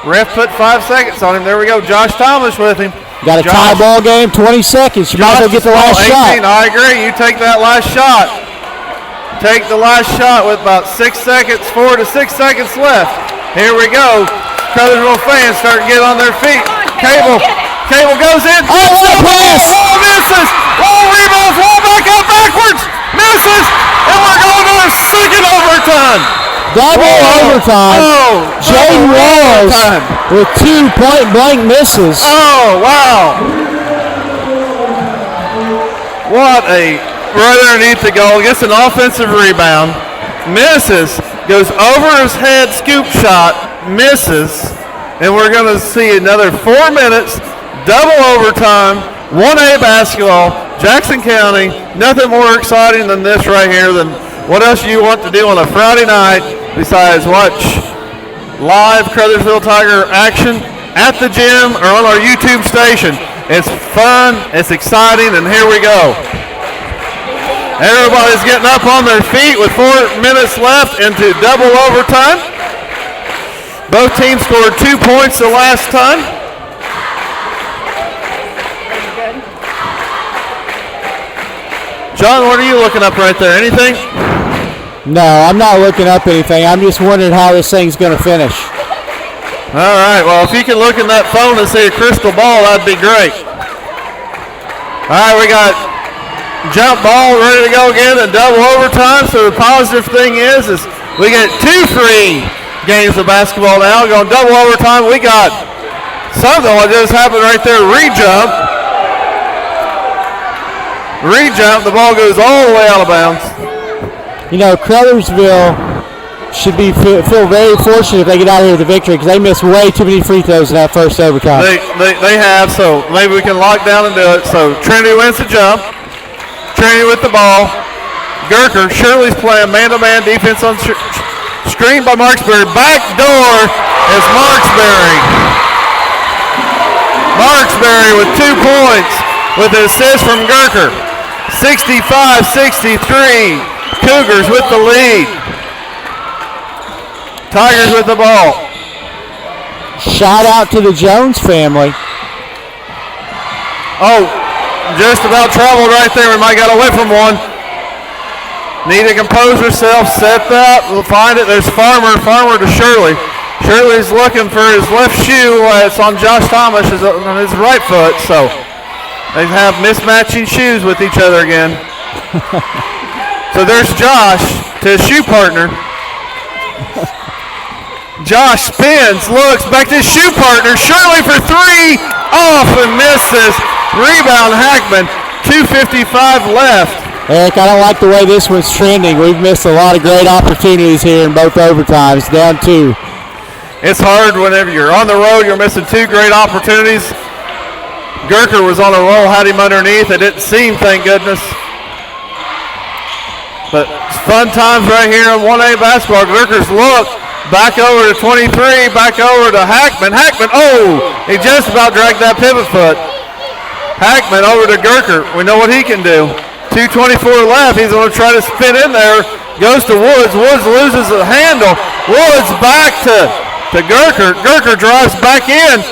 Ref put 5 seconds on him. There we go. Josh Thomas with him. Got a tie ball game, 20 seconds. You might as well get the last 18. shot. I agree. You take that last shot. Take the last shot with about 4 to 6 seconds left. Here we go. Crothersville fans start to get on their feet. Cable goes in. Oh, what a pass! Oh, misses. Oh, rebounds. Wall back up backwards. Misses. And we're going to our second overtime. Double overtime. Jaden Walls with 2 point-blank misses. Oh, wow. What a, right underneath the goal, gets an offensive rebound, misses, goes over his head, scoop shot, misses, and we're going to see another 4 minutes, double overtime, 1A basketball. Jackson County, nothing more exciting than this right here. Than what else you want to do on a Friday night besides watch live Crothersville Tiger action at the gym or on our YouTube station. It's fun, it's exciting, and here we go. Everybody's getting up on their feet with 4 minutes left into double overtime. Both teams scored 2 points the last time. John, what are you looking up right there? Anything? No, I'm not looking up anything. I'm just wondering how this thing's going to finish. All right, well, if you can look in that phone and see a crystal ball, that'd be great. All right, we got jump ball ready to go again in double overtime. So the positive thing is we get 2 free games of basketball now. Going double overtime, we got something what just happened right there, rejump. Rejump, the ball goes all the way out of bounds. You know, Crothersville should feel very fortunate if they get out here with a victory because they missed way too many free throws in that first overtime. They have, so maybe we can lock down and do it. So Trinity wins the jump. Trinity with the ball. Gurker, Shirley's playing man-to-man defense on screen by Marksberry. Back door is Marksberry. Marksberry with 2 points with an assist from Gurker. 65-63. Cougars with the lead. Tigers with the ball. Shout out to the Jones family. Oh, just about traveled right there. We might got away from one. Need to compose herself. Set that. We'll find it. There's Farmer. Farmer to Shirley. Shirley's looking for his left shoe. It's on Josh Thomas on his right foot. So they have mismatching shoes with each other again. So there's Josh to his shoe partner. Josh spins, looks back to his shoe partner. Shirley for 3, off and misses. Rebound Hackman, 2:55 left. Eric, I don't like the way this one's trending. We've missed a lot of great opportunities here in both overtimes, down 2. It's hard whenever you're on the road, you're missing 2 great opportunities. Gurker was on a roll, had him underneath. It didn't seem, thank goodness. But it's fun times right here in 1A basketball. Gurker's look, back over to 23, back over to Hackman. Hackman, oh, he just about dragged that pivot foot. Hackman over to Gurker. We know what he can do. 2:24 left. He's going to try to spin in there. Goes to Woods. Woods loses the handle. Woods back to Gurker. Gurker drives back in,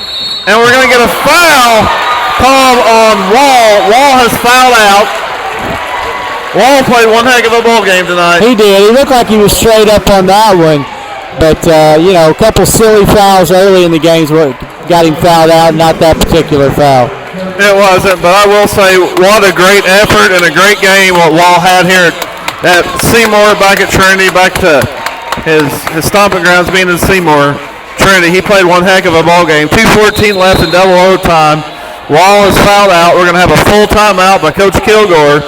and we're going to get a foul called on Wall. Wall has fouled out. Wall played one heck of a ball game tonight. He did. He looked like he was straight up on that one. But, a couple silly fouls early in the games got him fouled out, not that particular foul. It wasn't, but I will say what a great effort and a great game what Wall had here at Seymour, back at Trinity, back to his stomping grounds being in Seymour. Trinity, he played one heck of a ball game. 2:14 left in double overtime. Wall is fouled out. We're going to have a full timeout by Coach Kilgore.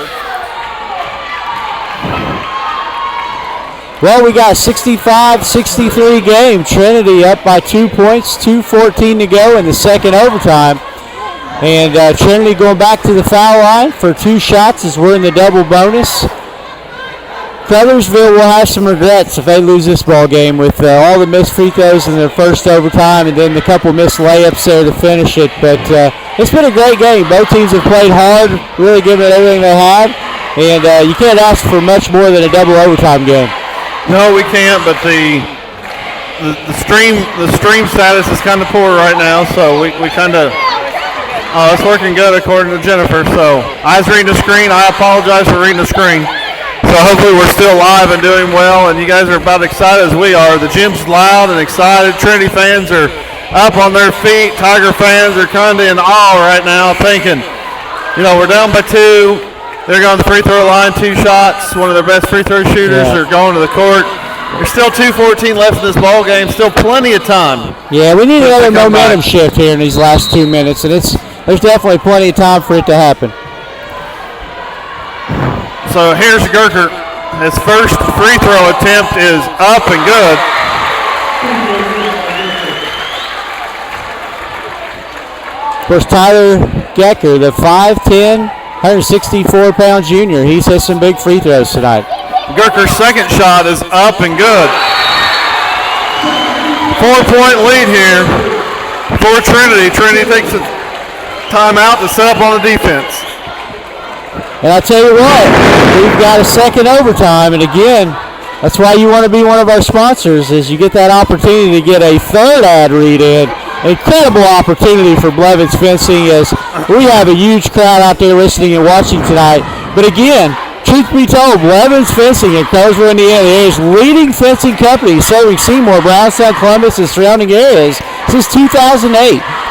Well, we got a 65-63 game. Trinity up by 2 points, 2:14 to go in the second overtime. And Trinity going back to the foul line for 2 shots as we're in the double bonus. Crothersville will have some regrets if they lose this ball game with all the missed free throws in their first overtime and then the couple missed layups there to finish it. But it's been a great game. Both teams have played hard, really given it everything they have. And you can't ask for much more than a double overtime game. No, we can't, but the stream status is kind of poor right now, so we kind of it's working good according to Jennifer. So I was reading the screen. I apologize for reading the screen. So hopefully we're still live and doing well, and you guys are about excited as we are. The gym's loud and excited. Trinity fans are up on their feet. Tiger fans are kind of in awe right now, thinking, we're down by 2. They're going to the free throw line, 2 shots. One of their best free throw shooters are going to the court. There's still 2:14 left in this ball game. Still plenty of time. Yeah, we need another momentum shift here in these last 2 minutes, and there's definitely plenty of time for it to happen. So here's Gurker. His first free throw attempt is up and good. Of course, Tyler Gecker, the 5'10", 164-pound junior. He's hit some big free throws tonight. Gurker's second shot is up and good. 4-point lead here for Trinity. Trinity takes a timeout to set up on the defense. And I tell you what, we've got a second overtime, and again, that's why you want to be one of our sponsors, is you get that opportunity to get a third ad read in. Incredible opportunity for Blevins Fencing, as we have a huge crowd out there listening and watching tonight. But again, truth be told, Blevins Fencing in Crothersville, Indiana, is leading fencing company serving Seymour, Brownstown, Columbus, and surrounding areas since 2008.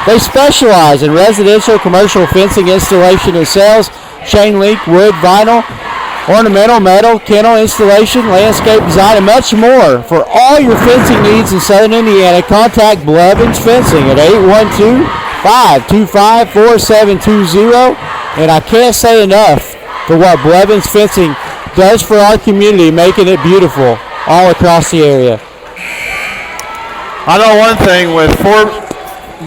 They specialize in residential, commercial fencing installation and sales, chain link, wood, vinyl, ornamental, metal, kennel installation, landscape design, and much more. For all your fencing needs in Southern Indiana, contact Blevins Fencing at 812-525-4720. And I can't say enough for what Blevins Fencing does for our community, making it beautiful all across the area. I know one thing, with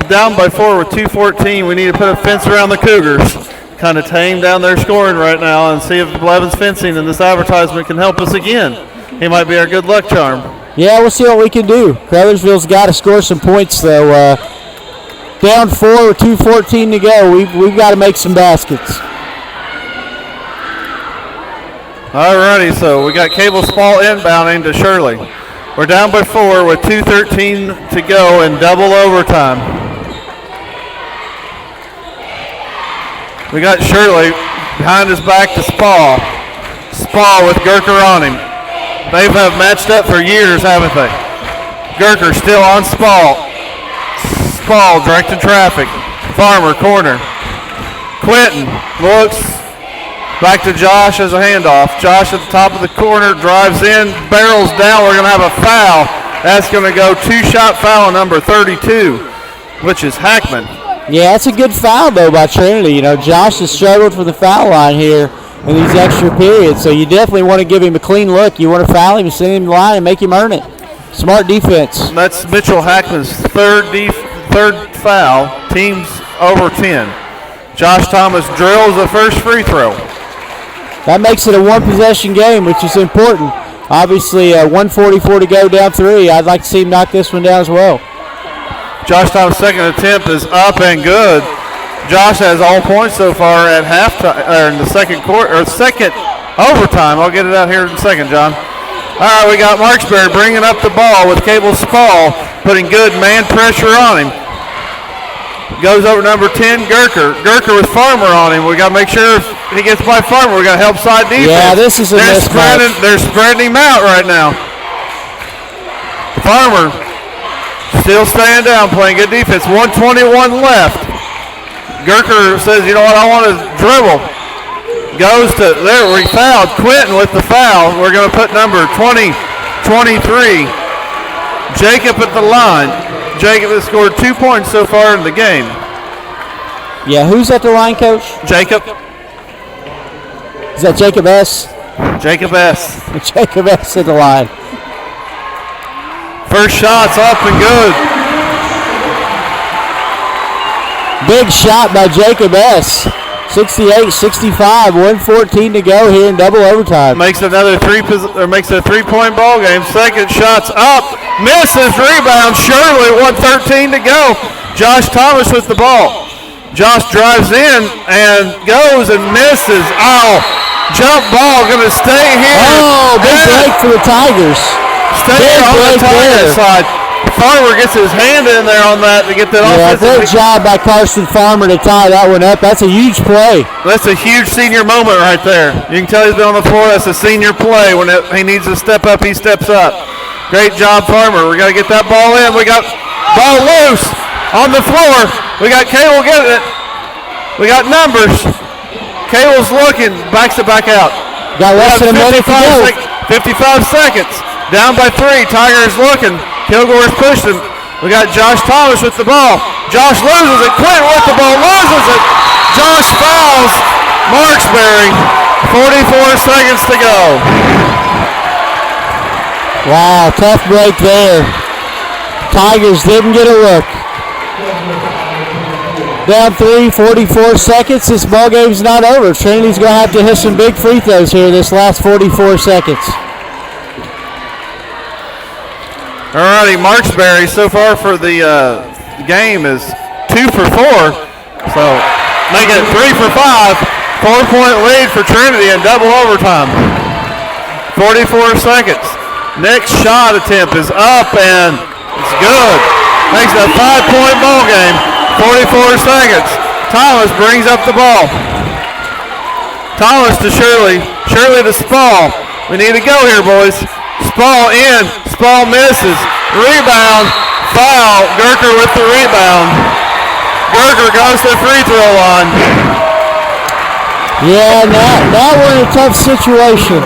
down by 4 with 2:14, we need to put a fence around the Cougars. Kind of tame down their scoring right now and see if Blevins Fencing and this advertisement can help us again. He might be our good luck charm. Yeah, we'll see what we can do. Crothersville's got to score some points, though. Down 4 with 2:14 to go. We've got to make some baskets. Alrighty, so we got Cable Spall inbounding to Shirley. We're down by 4 with 2:13 to go in double overtime. We got Shirley behind his back to Spall. Spall with Gurker on him. They have matched up for years, haven't they? Gurker still on Spall. Spall directing traffic. Farmer corner. Quentin looks back to Josh as a handoff. Josh at the top of the corner, drives in, barrels down. We're going to have a foul. That's going to go two-shot foul number 32, which is Hackman. Yeah, that's a good foul, though, by Trinity. You know, Josh has struggled from the foul line here in these extra periods, so you definitely want to give him a clean look. You want to foul him and send him to the line and make him earn it. Smart defense. That's Mitchell Hackman's third foul. Team's over 10. Josh Thomas drills the first free throw. That makes it a one-possession game, which is important. Obviously, 1:44 to go, down 3. I'd like to see him knock this one down as well. Josh Thomas' second attempt is up and good. Josh has all points so far at halftime, or in the second quarter, or second overtime. I'll get it out here in a second, John. All right, we got Marksberry bringing up the ball with Cable Spall, putting good man pressure on him. Goes over number 10, Gurker. Gurker with Farmer on him. We got to make sure if he gets by Farmer, we got to help side defense. Yeah, this is a mismatch. They're spreading him out right now. Farmer still staying down, playing good defense. 1:21 left. Gurker says, you know what, I want to dribble. Goes to, there, we fouled Quentin with the foul. We're going to put number 23, Jacob at the line. Jacob has scored 2 points so far in the game. Yeah, who's at the line, Coach? Jacob. Is that Jacob S? Jacob S. Jacob S at the line. First shot's up and good. Big shot by Jacob S. 68-65, 1:14 to go here in double overtime. Makes it a 3-point ball game. Second shot's up, misses, rebound. Shirley, 1:13 to go. Josh Thomas with the ball. Josh drives in and goes and misses. Oh, jump ball gonna stay here. Oh, big break for the Tigers. Stay on the Tigers side. Farmer gets his hand in there on that to get that offensive. Yeah, good job by Carson Farmer to tie that one up. That's a huge play. That's a huge senior moment right there. You can tell he's been on the floor. That's a senior play. When he needs to step up, he steps up. Great job, Farmer. We got to get that ball in. We got ball loose on the floor. We got Cable getting it. We got numbers. Cable's looking, backs it back out. Got less than a minute to go. 55 seconds. Down by 3. Tigers looking. Kilgore's pushed him. We got Josh Thomas with the ball. Josh loses it. Quentin with the ball. Loses it. Josh fouls Marksberry. 44 seconds to go. Wow, tough break there. Tigers didn't get a look. Down 3, 44 seconds. This ball game's not over. Trinity's going to have to hit some big free throws here this last 44 seconds. Alrighty, Marksberry so far for the game is 2 for 4. So make it 3 for 5. 4-point lead for Trinity in double overtime. 44 seconds. Next shot attempt is up and it's good. Makes it a 5-point ball game. 44 seconds. Thomas brings up the ball. Thomas to Shirley. Shirley to Spall. We need to go here, boys. Spall in. Spall misses. Rebound. Foul. Gerker with the rebound. Gerker goes to the free throw line. Yeah, now we're in a tough situation.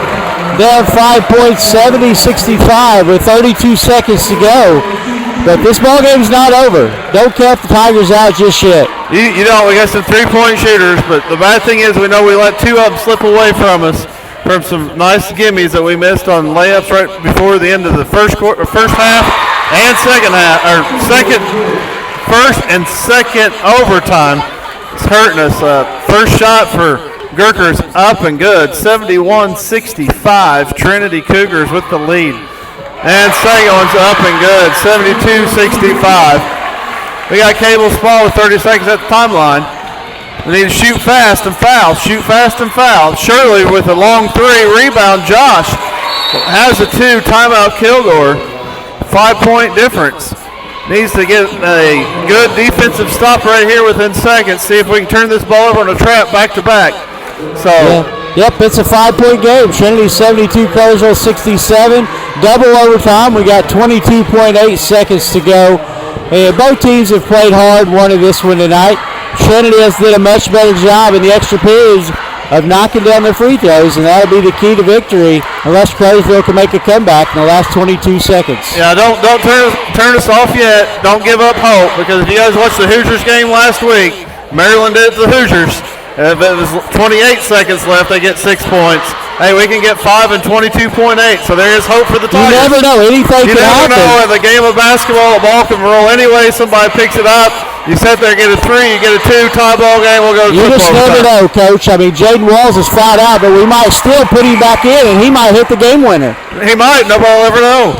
Down 5 points, 70-65 with 32 seconds to go. But this ball game's not over. Don't count the Tigers out just yet. You know, we got some three-point shooters, but the bad thing is we know we let 2 of them slip away from us from some nice gimmies that we missed on layups right before the end of the first half and second half, or first and second overtime. It's hurting us. First shot for Gerker's up and good. 71-65. Trinity Cougars with the lead. And second one's up and good, 72-65. We got Cable Spall with 30 seconds at the timeline. We need to shoot fast and foul, shoot fast and foul. Shirley with a long 3, rebound Josh. Has a 2, timeout Kilgore. 5-point difference. Needs to get a good defensive stop right here within seconds. See if we can turn this ball over on a trap back to back. So. Yeah. Yep, it's a 5-point game. Trinity 72, Crothersville 67. Double overtime. We got 22.8 seconds to go. And both teams have played hard, wanted this one tonight. Trinity has did a much better job in the extra periods of knocking down their free throws, and that'll be the key to victory unless Crothersville can make a comeback in the last 22 seconds. Yeah, don't turn us off yet. Don't give up hope, because if you guys watched the Hoosiers game last week, Maryland did it to the Hoosiers. If it was 28 seconds left, they get 6 points. Hey, we can get 5 and 22.8, so there is hope for the Tigers. You never know. Anything can happen. You never know. In the game of basketball, a ball can roll anyway. Somebody picks it up. You sit there, get a 3, you get a 2, tie ball game, we'll go to You just never know, Coach. I mean, Jaden Walls is fouled out, but we might still put him back in, and he might hit the game winner. He might. Nobody will ever know.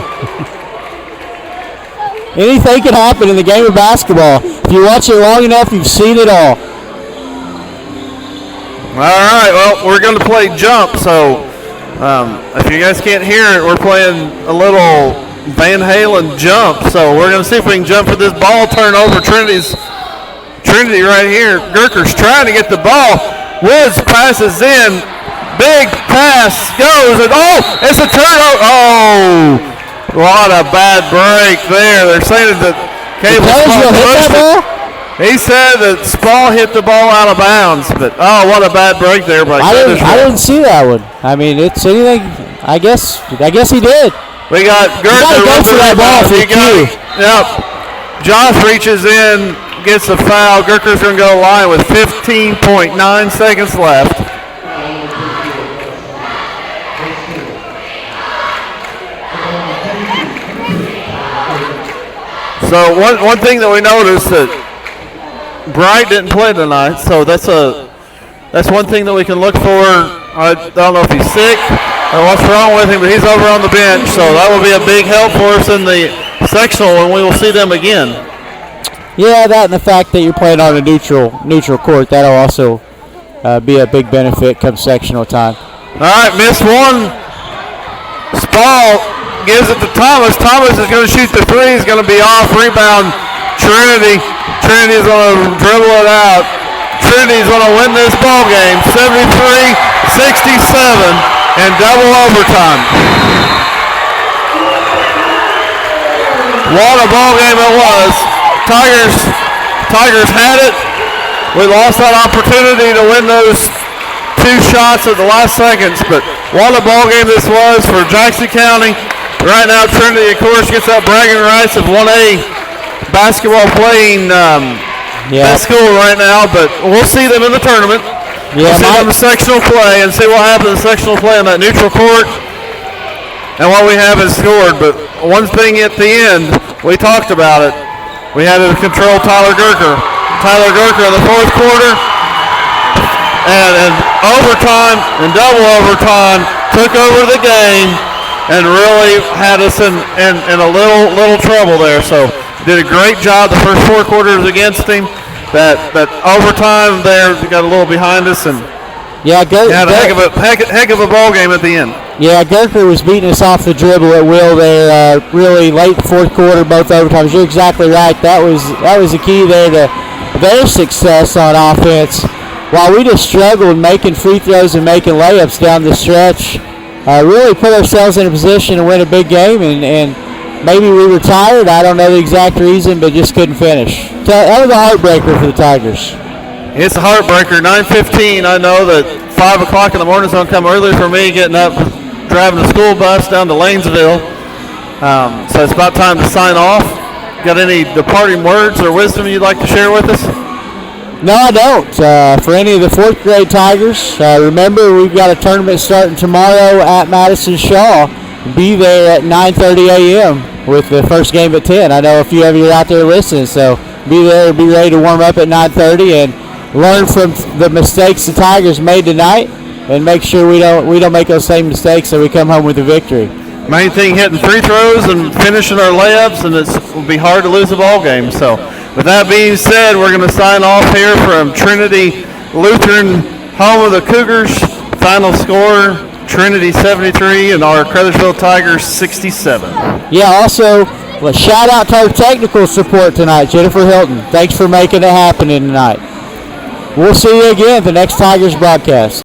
Anything can happen in the game of basketball. If you watch it long enough, you've seen it all. All right, well, we're going to play jump, so if you guys can't hear it, we're playing a little Van Halen jump, so we're going to see if we can jump for this ball turnover. Trinity right here. Gerker's trying to get the ball. Woods passes in. Big pass goes, and it's a turnover. Oh, what a bad break there. They're saying that Cable Spall pushed it. He said that Spall hit the ball out of bounds, but what a bad break there by I didn't see that one. I mean, it's anything. I guess he did. We got Gerker go for that ball for Q. Yep. Josh reaches in, gets a foul. Gerker's going to go to the line with 15.9 seconds left. So one thing that we noticed that Bright didn't play tonight, so that's one thing that we can look for. I don't know if he's sick or what's wrong with him, but he's over on the bench, so that will be a big help for us in the sectional when we will see them again. Yeah, that and the fact that you're playing on a neutral court, that'll also be a big benefit come sectional time. All right, missed one. Spall gives it to Thomas. Thomas is going to shoot the 3. He's going to be off. Rebound, Trinity. Trinity's going to dribble it out. Trinity's going to win this ball game, 73-67 in double overtime. What a ball game it was. Tigers had it. We lost that opportunity to win those 2 shots at the last seconds, but what a ball game this was for Jackson County. Right now, Trinity, of course, gets that bragging rights of 1A basketball playing at school right now, but we'll see them in the tournament. Yeah, we'll see them in sectional play and see what happens in sectional play on that neutral court and what we have is scored. But one thing at the end, we talked about it. We had to control Tyler Gerker. Tyler Gerker in the fourth quarter. And in overtime and double overtime, took over the game and really had us in a little trouble there. So did a great job the first 4 quarters against him. That overtime there got a little behind us and had a heck of a ball game at the end. Yeah, Gerker was beating us off the dribble at will there, really late fourth quarter, both overtimes. You're exactly right. That was the key there to their success on offense. While we just struggled making free throws and making layups down the stretch, really put ourselves in a position to win a big game, and maybe we were tired. I don't know the exact reason, but just couldn't finish. That was a heartbreaker for the Tigers. It's a heartbreaker. 9:15. I know that 5 o'clock in the morning is going to come early for me, getting up, driving a school bus down to Lanesville. So it's about time to sign off. Got any departing words or wisdom you'd like to share with us? No, I don't. For any of the 4th grade Tigers, remember we've got a tournament starting tomorrow at Madison Shaw. Be there at 9:30 a.m. with the first game at 10. I know a few of you are out there listening, so be there, be ready to warm up at 9:30 and learn from the mistakes the Tigers made tonight, and make sure we don't make those same mistakes so we come home with a victory. Main thing, hitting free throws and finishing our layups, and it will be hard to lose a ball game. So with that being said, we're going to sign off here from Trinity Lutheran, home of the Cougars. Final score, Trinity 73 and our Crothersville Tigers 67. Yeah, also, shout out to our technical support tonight, Jennifer Hilton. Thanks for making it happen tonight. We'll see you again at the next Tigers broadcast.